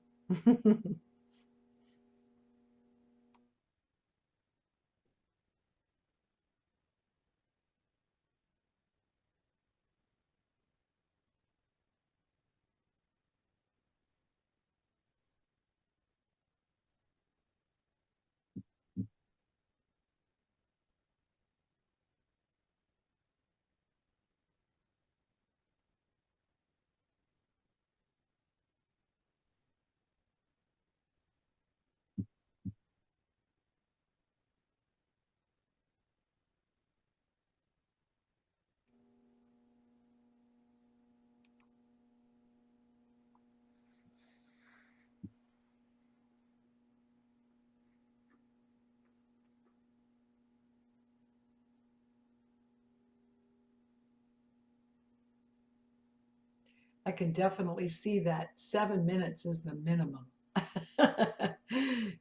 I can definitely see that 7 minutes is the minimum.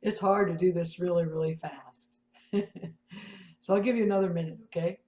It's hard to do this really, really fast. So I'll give you another minute, okay?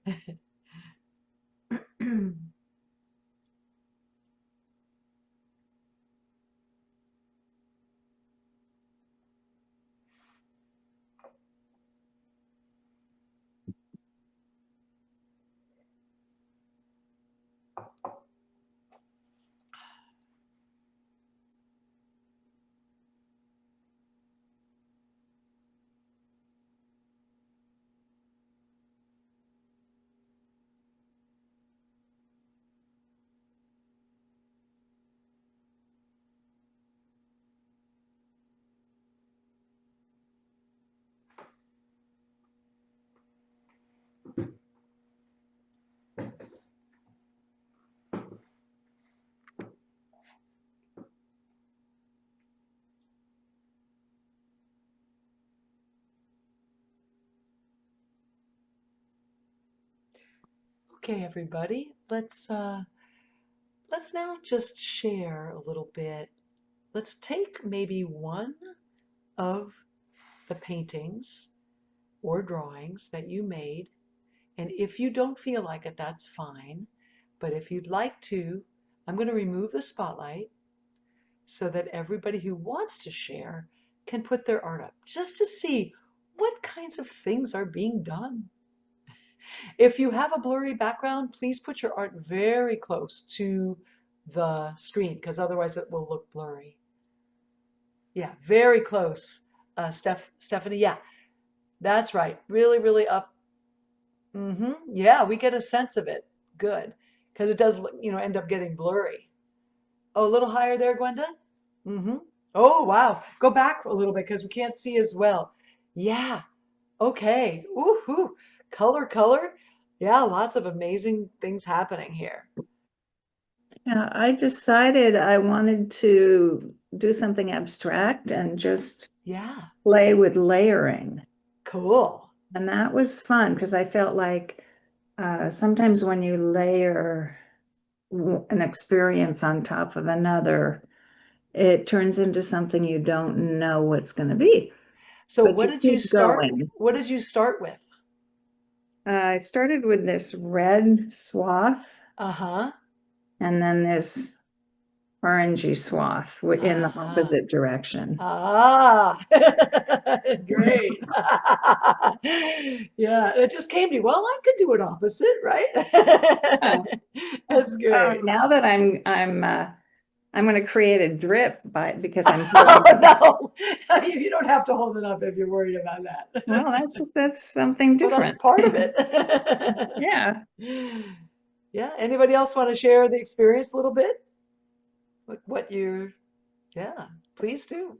Okay, everybody, let's now just share a little bit. Let's take maybe one of the paintings or drawings that you made, and if you don't feel like it, that's fine. But if you'd like to, I'm going to remove the spotlight so that everybody who wants to share can put their art up, just to see what kinds of things are being done. If you have a blurry background, please put your art very close to the screen, because otherwise it will look blurry. Yeah, very close. Stephanie, yeah, that's right. Really, really up. Yeah, we get a sense of it. Good, because it does, end up getting blurry. Oh, a little higher there, Gwenda? Oh, wow. Go back a little bit because we can't see as well. Yeah. Okay. Woohoo. Color. Yeah, lots of amazing things happening here. Yeah, I decided I wanted to do something abstract and just Yeah. play with layering. Cool. And that was fun because I felt like sometimes when you layer an experience on top of another, it turns into something you don't know what's going to be. So But what you did you keep start? going. What did you start with? I started with this red swath, Uh-huh. and then this orangey swath in the opposite direction. Ah, great. Yeah, it just came to you. Well, I could do it opposite, right? That's great. Now that I'm going to create a drip because I'm Oh, no, you don't have to hold it up if you're worried about that. well, that's something Well, different. that's part of it. Yeah. Yeah. Anybody else want to share the experience a little bit? What you, yeah, please do.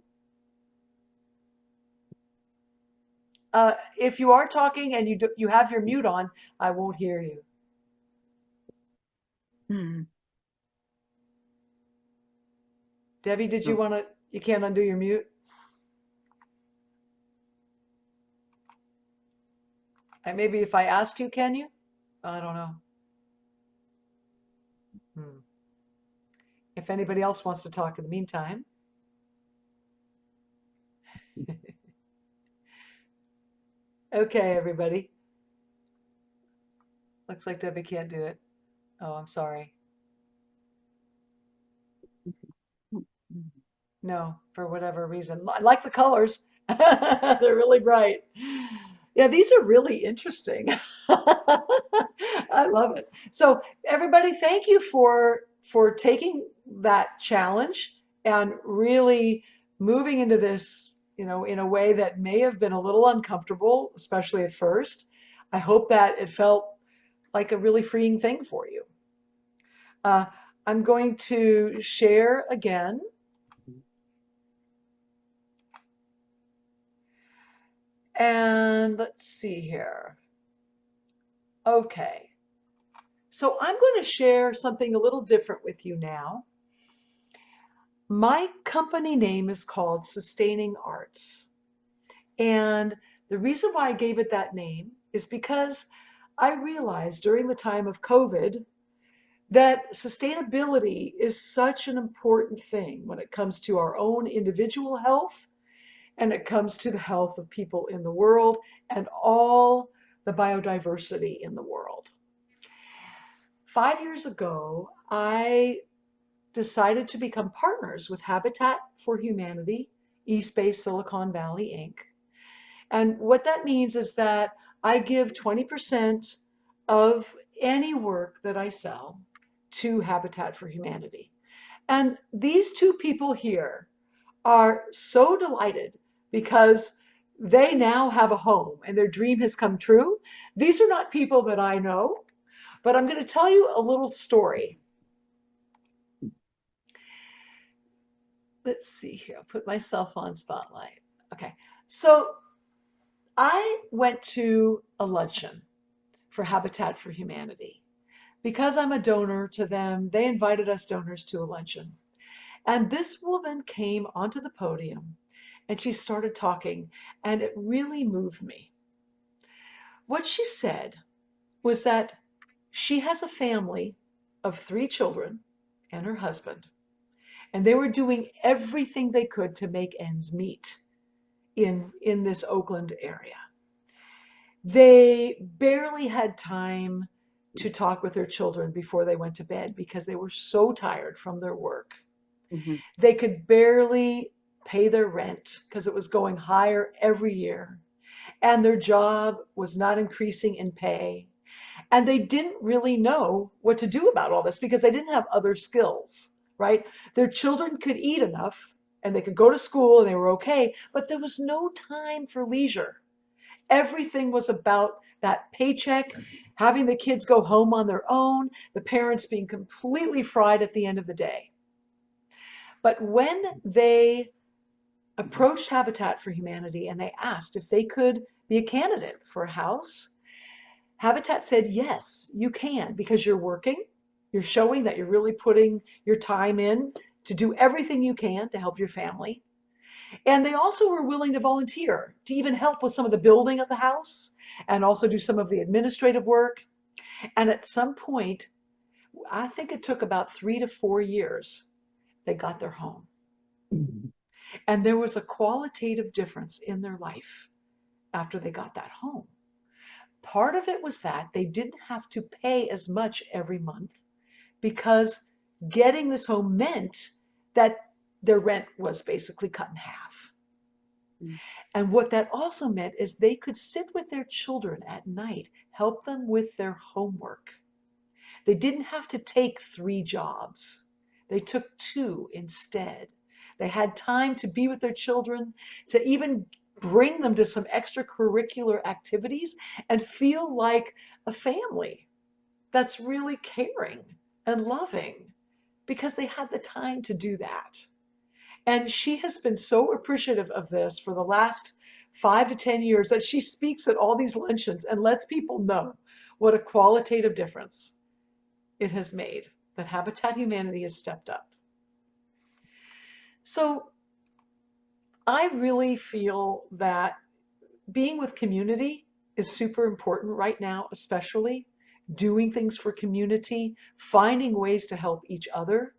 If you are talking and you have your mute on, I won't hear you. Debbie, did you want to, you can't undo your mute? And maybe if I ask you, can you? I don't know. If anybody else wants to talk in the meantime. Okay, everybody. Looks like Debbie can't do it. Oh, I'm sorry. No, for whatever reason. I like the colors. They're really bright. Yeah, these are really interesting. I love it. So everybody, thank you for taking that challenge and really moving into this, in a way that may have been a little uncomfortable, especially at first. I hope that it felt like a really freeing thing for you. I'm going to share again. And let's see here. Okay. So I'm going to share something a little different with you now. My company name is called Sustaining Arts. And the reason why I gave it that name is because I realized during the time of COVID that sustainability is such an important thing when it comes to our own individual health and it comes to the health of people in the world and all the biodiversity in the world. 5 years ago, I decided to become partners with Habitat for Humanity, East Bay Silicon Valley, Inc. And what that means is that I give 20% of any work that I sell to Habitat for Humanity. And these two people here are so delighted because they now have a home and their dream has come true. These are not people that I know, but I'm going to tell you a little story. Let's see here. I'll put myself on spotlight. Okay. So I went to a luncheon for Habitat for Humanity. Because I'm a donor to them, they invited us donors to a luncheon. And this woman came onto the podium and she started talking, and it really moved me. What she said was that she has a family of 3 children and her husband, and they were doing everything they could to make ends meet in this Oakland area. They barely had time to talk with their children before they went to bed because they were so tired from their work. They could barely pay their rent because it was going higher every year, and their job was not increasing in pay. And they didn't really know what to do about all this because they didn't have other skills, right? Their children could eat enough and they could go to school and they were okay, but there was no time for leisure. Everything was about that paycheck, having the kids go home on their own, the parents being completely fried at the end of the day. But when they approached Habitat for Humanity and they asked if they could be a candidate for a house, Habitat said, yes, you can, because you're working, you're showing that you're really putting your time in to do everything you can to help your family. And they also were willing to volunteer to even help with some of the building of the house and also do some of the administrative work. And at some point, I think it took about 3 to 4 years, they got their home. And there was a qualitative difference in their life after they got that home. Part of it was that they didn't have to pay as much every month because getting this home meant that their rent was basically cut in half. And what that also meant is they could sit with their children at night, help them with their homework. They didn't have to take 3 jobs. They took 2 instead. They had time to be with their children, to even bring them to some extracurricular activities and feel like a family that's really caring and loving because they had the time to do that. And she has been so appreciative of this for the last 5 to 10 years that she speaks at all these luncheons and lets people know what a qualitative difference it has made that Habitat Humanity has stepped up. So I really feel that being with community is super important right now, especially doing things for community, finding ways to help each other.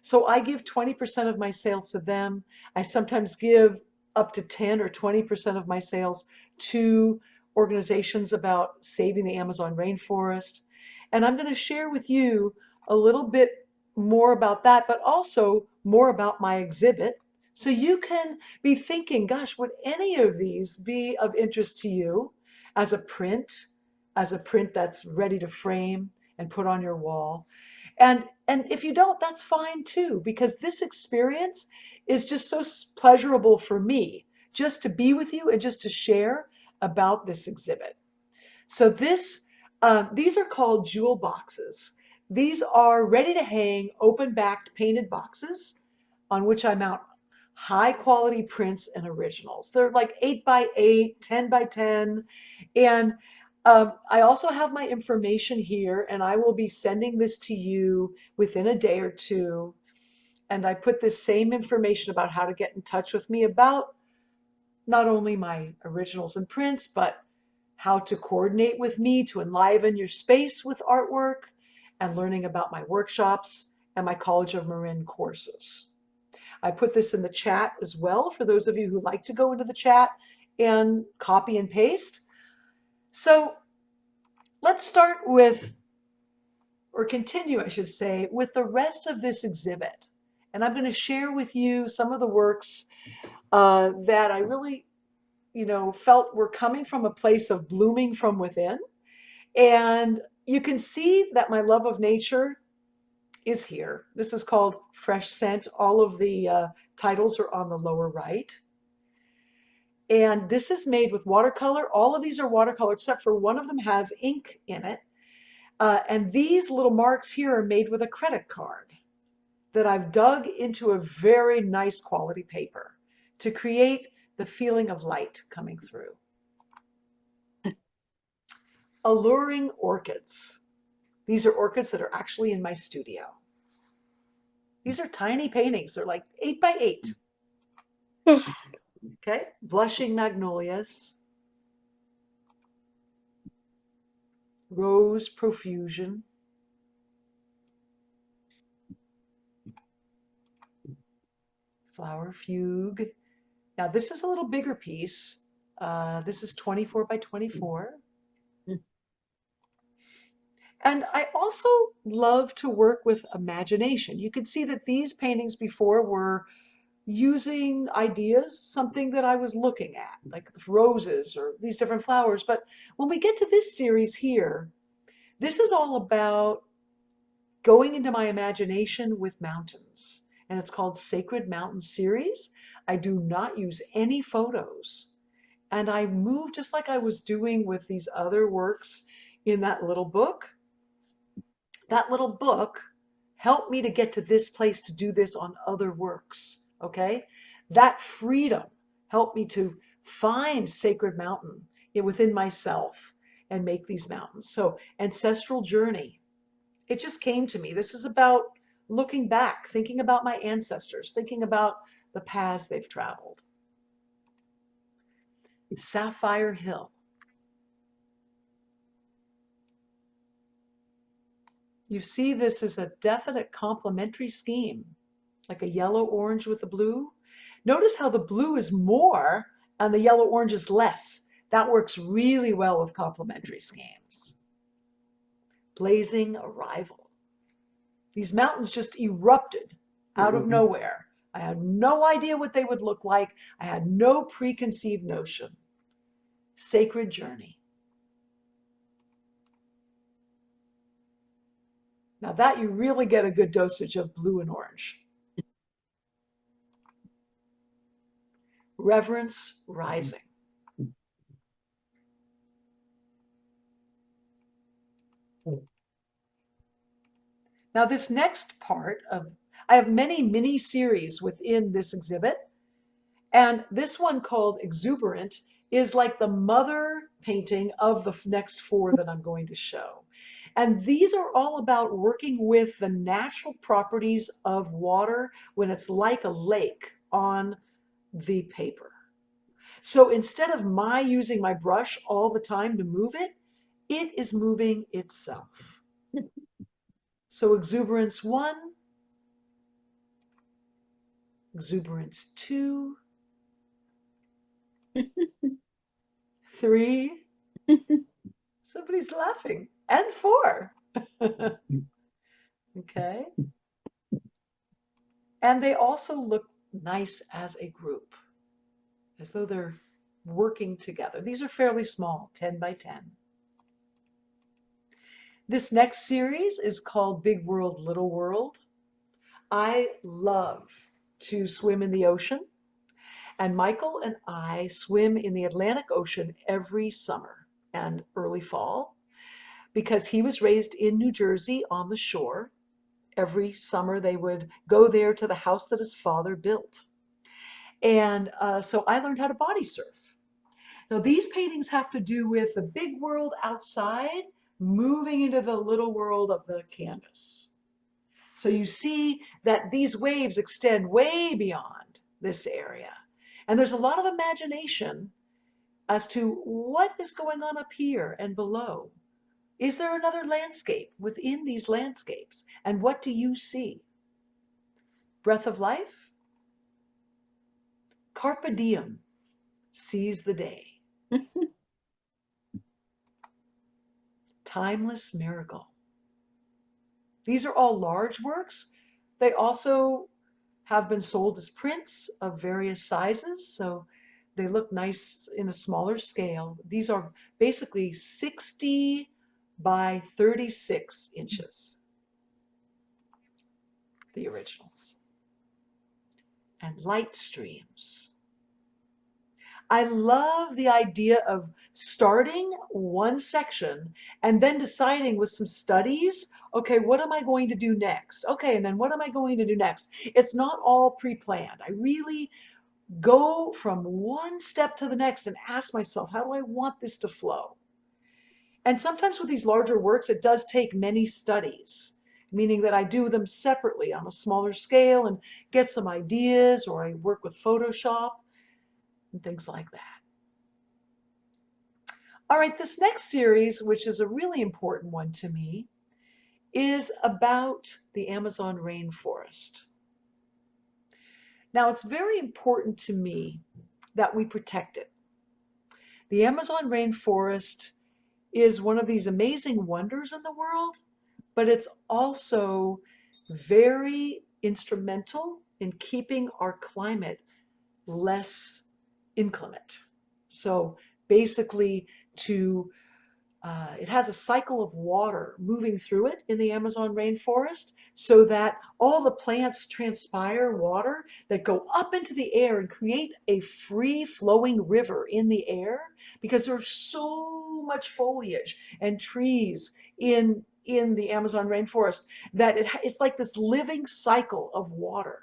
So I give 20% of my sales to them. I sometimes give up to 10 or 20% of my sales to organizations about saving the Amazon rainforest. And I'm going to share with you a little bit more about that, but also more about my exhibit. So you can be thinking, gosh, would any of these be of interest to you as a print that's ready to frame and put on your wall? And if you don't, that's fine too, because this experience is just so pleasurable for me, just to be with you and just to share about this exhibit. So these are called jewel boxes. These are ready to hang, open-backed painted boxes on which I mount high quality prints and originals. They're like 8 by 8, 10 by 10. And I also have my information here, and I will be sending this to you within a day or two. And I put this same information about how to get in touch with me about not only my originals and prints, but how to coordinate with me to enliven your space with artwork, and learning about my workshops and my College of Marin courses. I put this in the chat as well for those of you who like to go into the chat and copy and paste. So let's start with, or continue, I should say, with the rest of this exhibit. And I'm going to share with you some of the works that I really, felt were coming from a place of blooming from within. And you can see that my love of nature is here. This is called Fresh Scent. All of the titles are on the lower right. And this is made with watercolor. All of these are watercolor, except for one of them has ink in it. And these little marks here are made with a credit card that I've dug into a very nice quality paper to create the feeling of light coming through. Alluring orchids. These are orchids that are actually in my studio. These are tiny paintings. They're like 8 by 8. Okay, blushing magnolias. Rose profusion. Flower fugue. Now this is a little bigger piece. This is 24 by 24. And I also love to work with imagination. You can see that these paintings before were using ideas, something that I was looking at, like roses or these different flowers. But when we get to this series here, this is all about going into my imagination with mountains. And it's called Sacred Mountain Series. I do not use any photos. And I move just like I was doing with these other works in that little book. That little book helped me to get to this place to do this on other works, okay? That freedom helped me to find Sacred Mountain within myself and make these mountains. So ancestral journey, it just came to me. This is about looking back, thinking about my ancestors, thinking about the paths they've traveled. Sapphire Hill. You see this as a definite complementary scheme, like a yellow-orange with the blue. Notice how the blue is more and the yellow-orange is less. That works really well with complementary schemes. Blazing Arrival. These mountains just erupted out of nowhere. I had no idea what they would look like. I had no preconceived notion. Sacred Journey. Now that you really get a good dosage of blue and orange. Reverence Rising. Now this next part I have many mini series within this exhibit, and this one called Exuberant is like the mother painting of the next 4 that I'm going to show. And these are all about working with the natural properties of water when it's like a lake on the paper. So instead of using my brush all the time to move it, it is moving itself. So Exuberance 1, Exuberance 2, 3, somebody's laughing, and 4. Okay. And they also look nice as a group, as though they're working together. These are fairly small, 10 by 10. This next series is called Big World, Little World. I love to swim in the ocean, and Michael and I swim in the Atlantic Ocean every summer and early fall because he was raised in New Jersey on the shore. Every summer they would go there to the house that his father built. And so I learned how to body surf. Now these paintings have to do with the big world outside moving into the little world of the canvas. So you see that these waves extend way beyond this area. And there's a lot of imagination as to what is going on up here and below. Is there another landscape within these landscapes? And what do you see? Breath of life? Carpe diem, seize the day. Timeless miracle. These are all large works. They also have been sold as prints of various sizes, so they look nice in a smaller scale. These are basically 60 by 36 inches, the originals. And light streams. I love the idea of starting one section and then deciding with some studies, okay, what am I going to do next? Okay, and then what am I going to do next? It's not all pre-planned. I really go from one step to the next and ask myself, how do I want this to flow? And sometimes with these larger works, it does take many studies, meaning that I do them separately on a smaller scale and get some ideas, or I work with Photoshop and things like that. All right, this next series, which is a really important one to me, is about the Amazon rainforest. Now, it's very important to me that we protect it. The Amazon rainforest is one of these amazing wonders in the world, but it's also very instrumental in keeping our climate less inclement. So basically, it has a cycle of water moving through it in the Amazon rainforest, so that all the plants transpire water that go up into the air and create a free flowing river in the air, because there's so much foliage and trees in the Amazon rainforest that it's like this living cycle of water.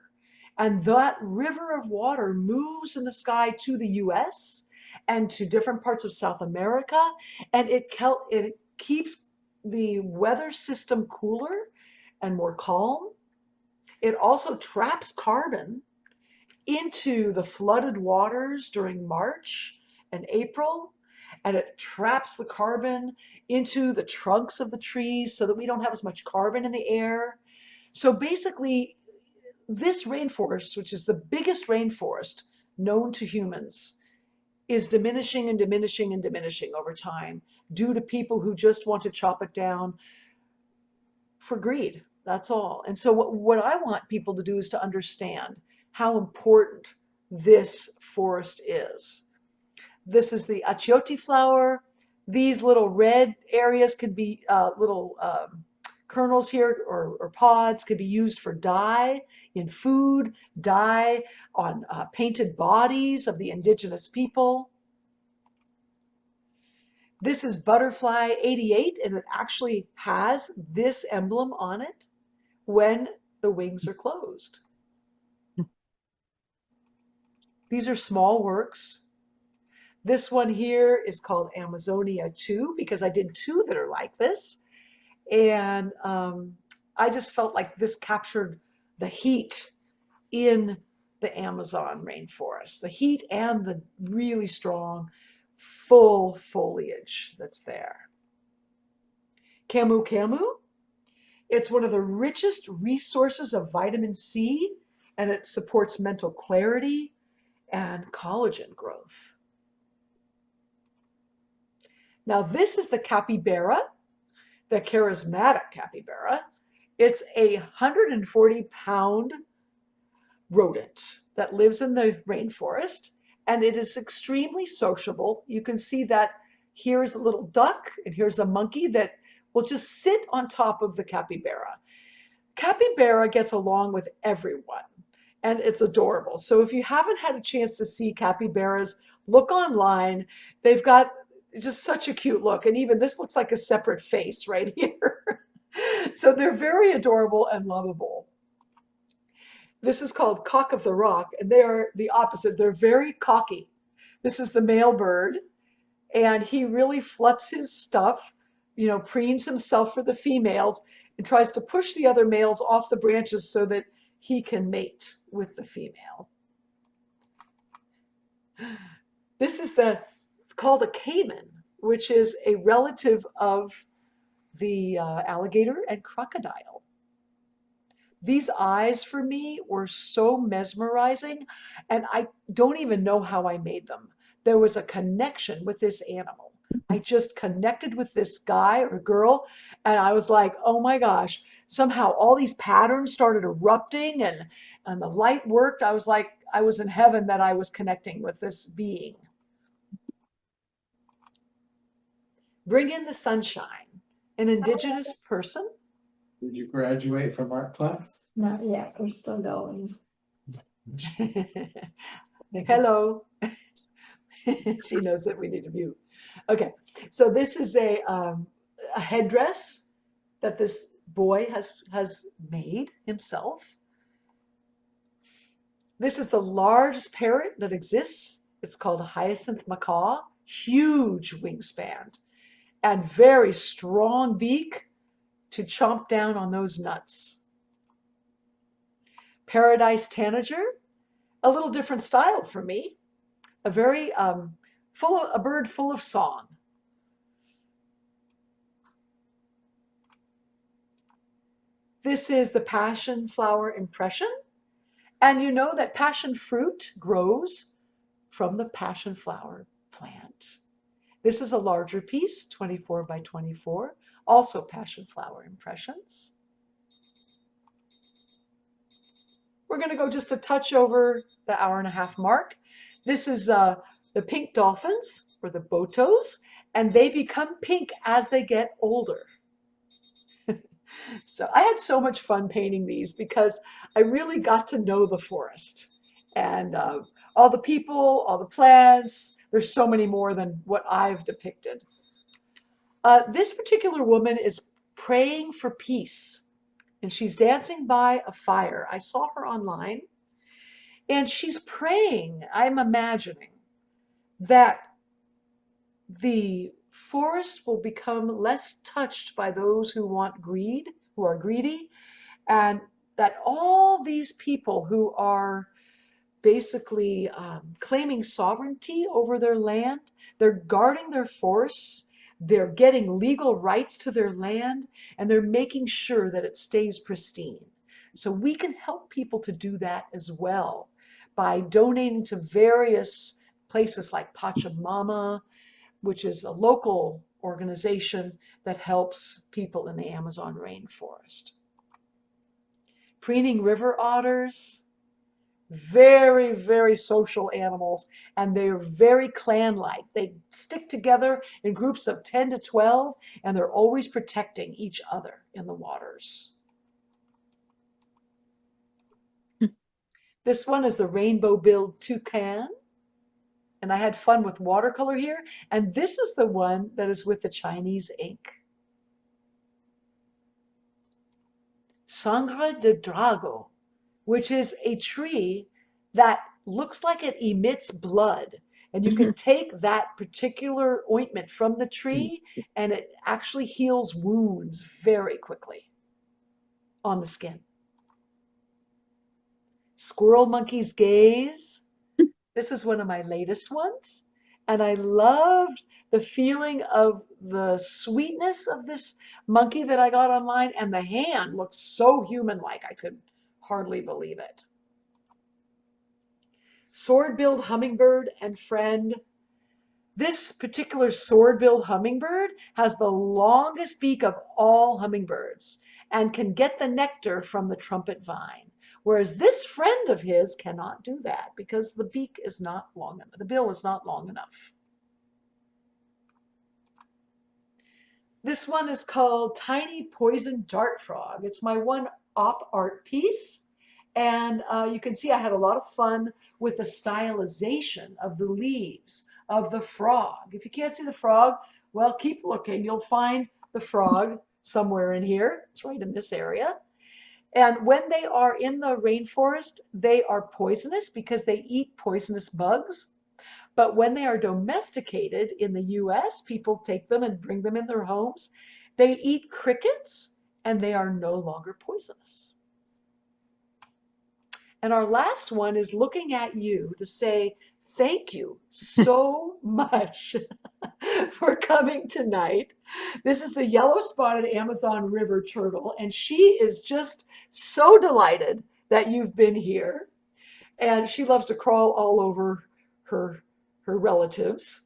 And that river of water moves in the sky to the US and to different parts of South America, and it keeps the weather system cooler and more calm. It also traps carbon into the flooded waters during March and April, and it traps the carbon into the trunks of the trees so that we don't have as much carbon in the air. So basically, this rainforest, which is the biggest rainforest known to humans, is diminishing and diminishing and diminishing over time due to people who just want to chop it down for greed. That's all. And so what I want people to do is to understand how important this forest is. This is the achiote flower. These little red areas could be little kernels here, or pods, could be used for dye in food, dye on painted bodies of the indigenous people. This is butterfly 88, and it actually has this emblem on it when the wings are closed. These are small works. This one here is called Amazonia 2, because I did 2 that are like this. And I just felt like this captured the heat in the Amazon rainforest, the heat and the really strong, full foliage that's there. Camu Camu, it's one of the richest resources of vitamin C, and it supports mental clarity and collagen growth. Now this is the capybara, the charismatic capybara. It's a 140-pound rodent that lives in the rainforest, and it is extremely sociable. You can see that here's a little duck and here's a monkey that will just sit on top of the capybara. Capybara gets along with everyone, and it's adorable. So if you haven't had a chance to see capybaras, look online. They've got just such a cute look, and even this looks like a separate face right here. So they're very adorable and lovable. This is called Cock of the Rock, and they are the opposite. They're very cocky. This is the male bird, and he really fluts his stuff, you know, preens himself for the females and tries to push the other males off the branches so that he can mate with the female. This is called a caiman, which is a relative of the alligator and crocodile. These eyes for me were so mesmerizing, and I don't even know how I made them. There was a connection with this animal. I just connected with this guy or girl, and I was like, oh my gosh, somehow all these patterns started erupting and the light worked. I was like, I was in heaven that I was connecting with this being. Bring in the sunshine, an indigenous person. Did you graduate from art class? Not yet, we're still going. Hello. She knows that we need to mute. Okay, so this is a headdress that this boy has made himself. This is the largest parrot that exists. It's called a hyacinth macaw, huge wingspan and very strong beak to chomp down on those nuts. Paradise tanager, a little different style for me, a very a bird full of song. This is the passion flower impression. And you know that passion fruit grows from the passion flower plant. This is a larger piece, 24 by 24, also passion flower impressions. We're going to go just a touch over the 1.5 hour mark. This is the pink dolphins, or the botos, and they become pink as they get older. So I had so much fun painting these because I really got to know the forest and all the people, all the plants. There's so many more than what I've depicted. This particular woman is praying for peace, and she's dancing by a fire. I saw her online, and she's praying, I'm imagining, that the forest will become less touched by those who want greed, who are greedy, and that all these people who are basically claiming sovereignty over their land, they're guarding their forests, they're getting legal rights to their land, and they're making sure that it stays pristine. So we can help people to do that as well by donating to various places like Pachamama, which is a local organization that helps people in the Amazon rainforest. Preening river otters, very, very social animals, and they're very clan-like. They stick together in groups of 10 to 12, and they're always protecting each other in the waters. This one is the rainbow-billed toucan. And I had fun with watercolor here. And this is the one that is with the Chinese ink. Sangre de Drago, which is a tree that looks like it emits blood. And you can take that particular ointment from the tree and it actually heals wounds very quickly on the skin. Squirrel monkey's gaze. This is one of my latest ones, and I loved the feeling of the sweetness of this monkey that I got online, and the hand looked so human-like, I could hardly believe it. Sword-billed hummingbird and friend. This particular sword-billed hummingbird has the longest beak of all hummingbirds and can get the nectar from the trumpet vine. Whereas this friend of his cannot do that because the beak is not long enough, the bill is not long enough. This one is called Tiny Poison Dart Frog. It's my one op art piece. And you can see I had a lot of fun with the stylization of the leaves of the frog. If you can't see the frog, well, keep looking. You'll find the frog somewhere in here. It's right in this area. And when they are in the rainforest, they are poisonous because they eat poisonous bugs. But when they are domesticated in the US, people take them and bring them in their homes. They eat crickets and they are no longer poisonous. And our last one is looking at you to say, thank you so much for coming tonight. This is the yellow-spotted Amazon River turtle, and she is just so delighted that you've been here. And she loves to crawl all over her relatives.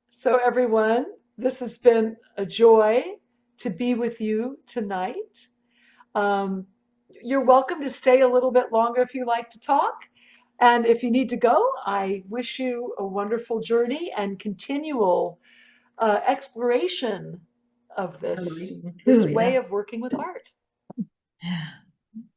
So everyone, this has been a joy to be with you tonight. You're welcome to stay a little bit longer if you like to talk. And if you need to go, I wish you a wonderful journey and continual exploration of this way of working with art.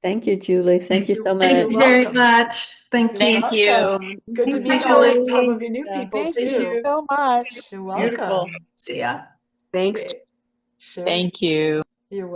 Thank you, Julie. Thank you so much. You're welcome. much. Thank Thank you. Good to meet some of you new people Thank too. you so much. You're welcome. Beautiful. See ya. Thanks. Okay. Sure. Thank you.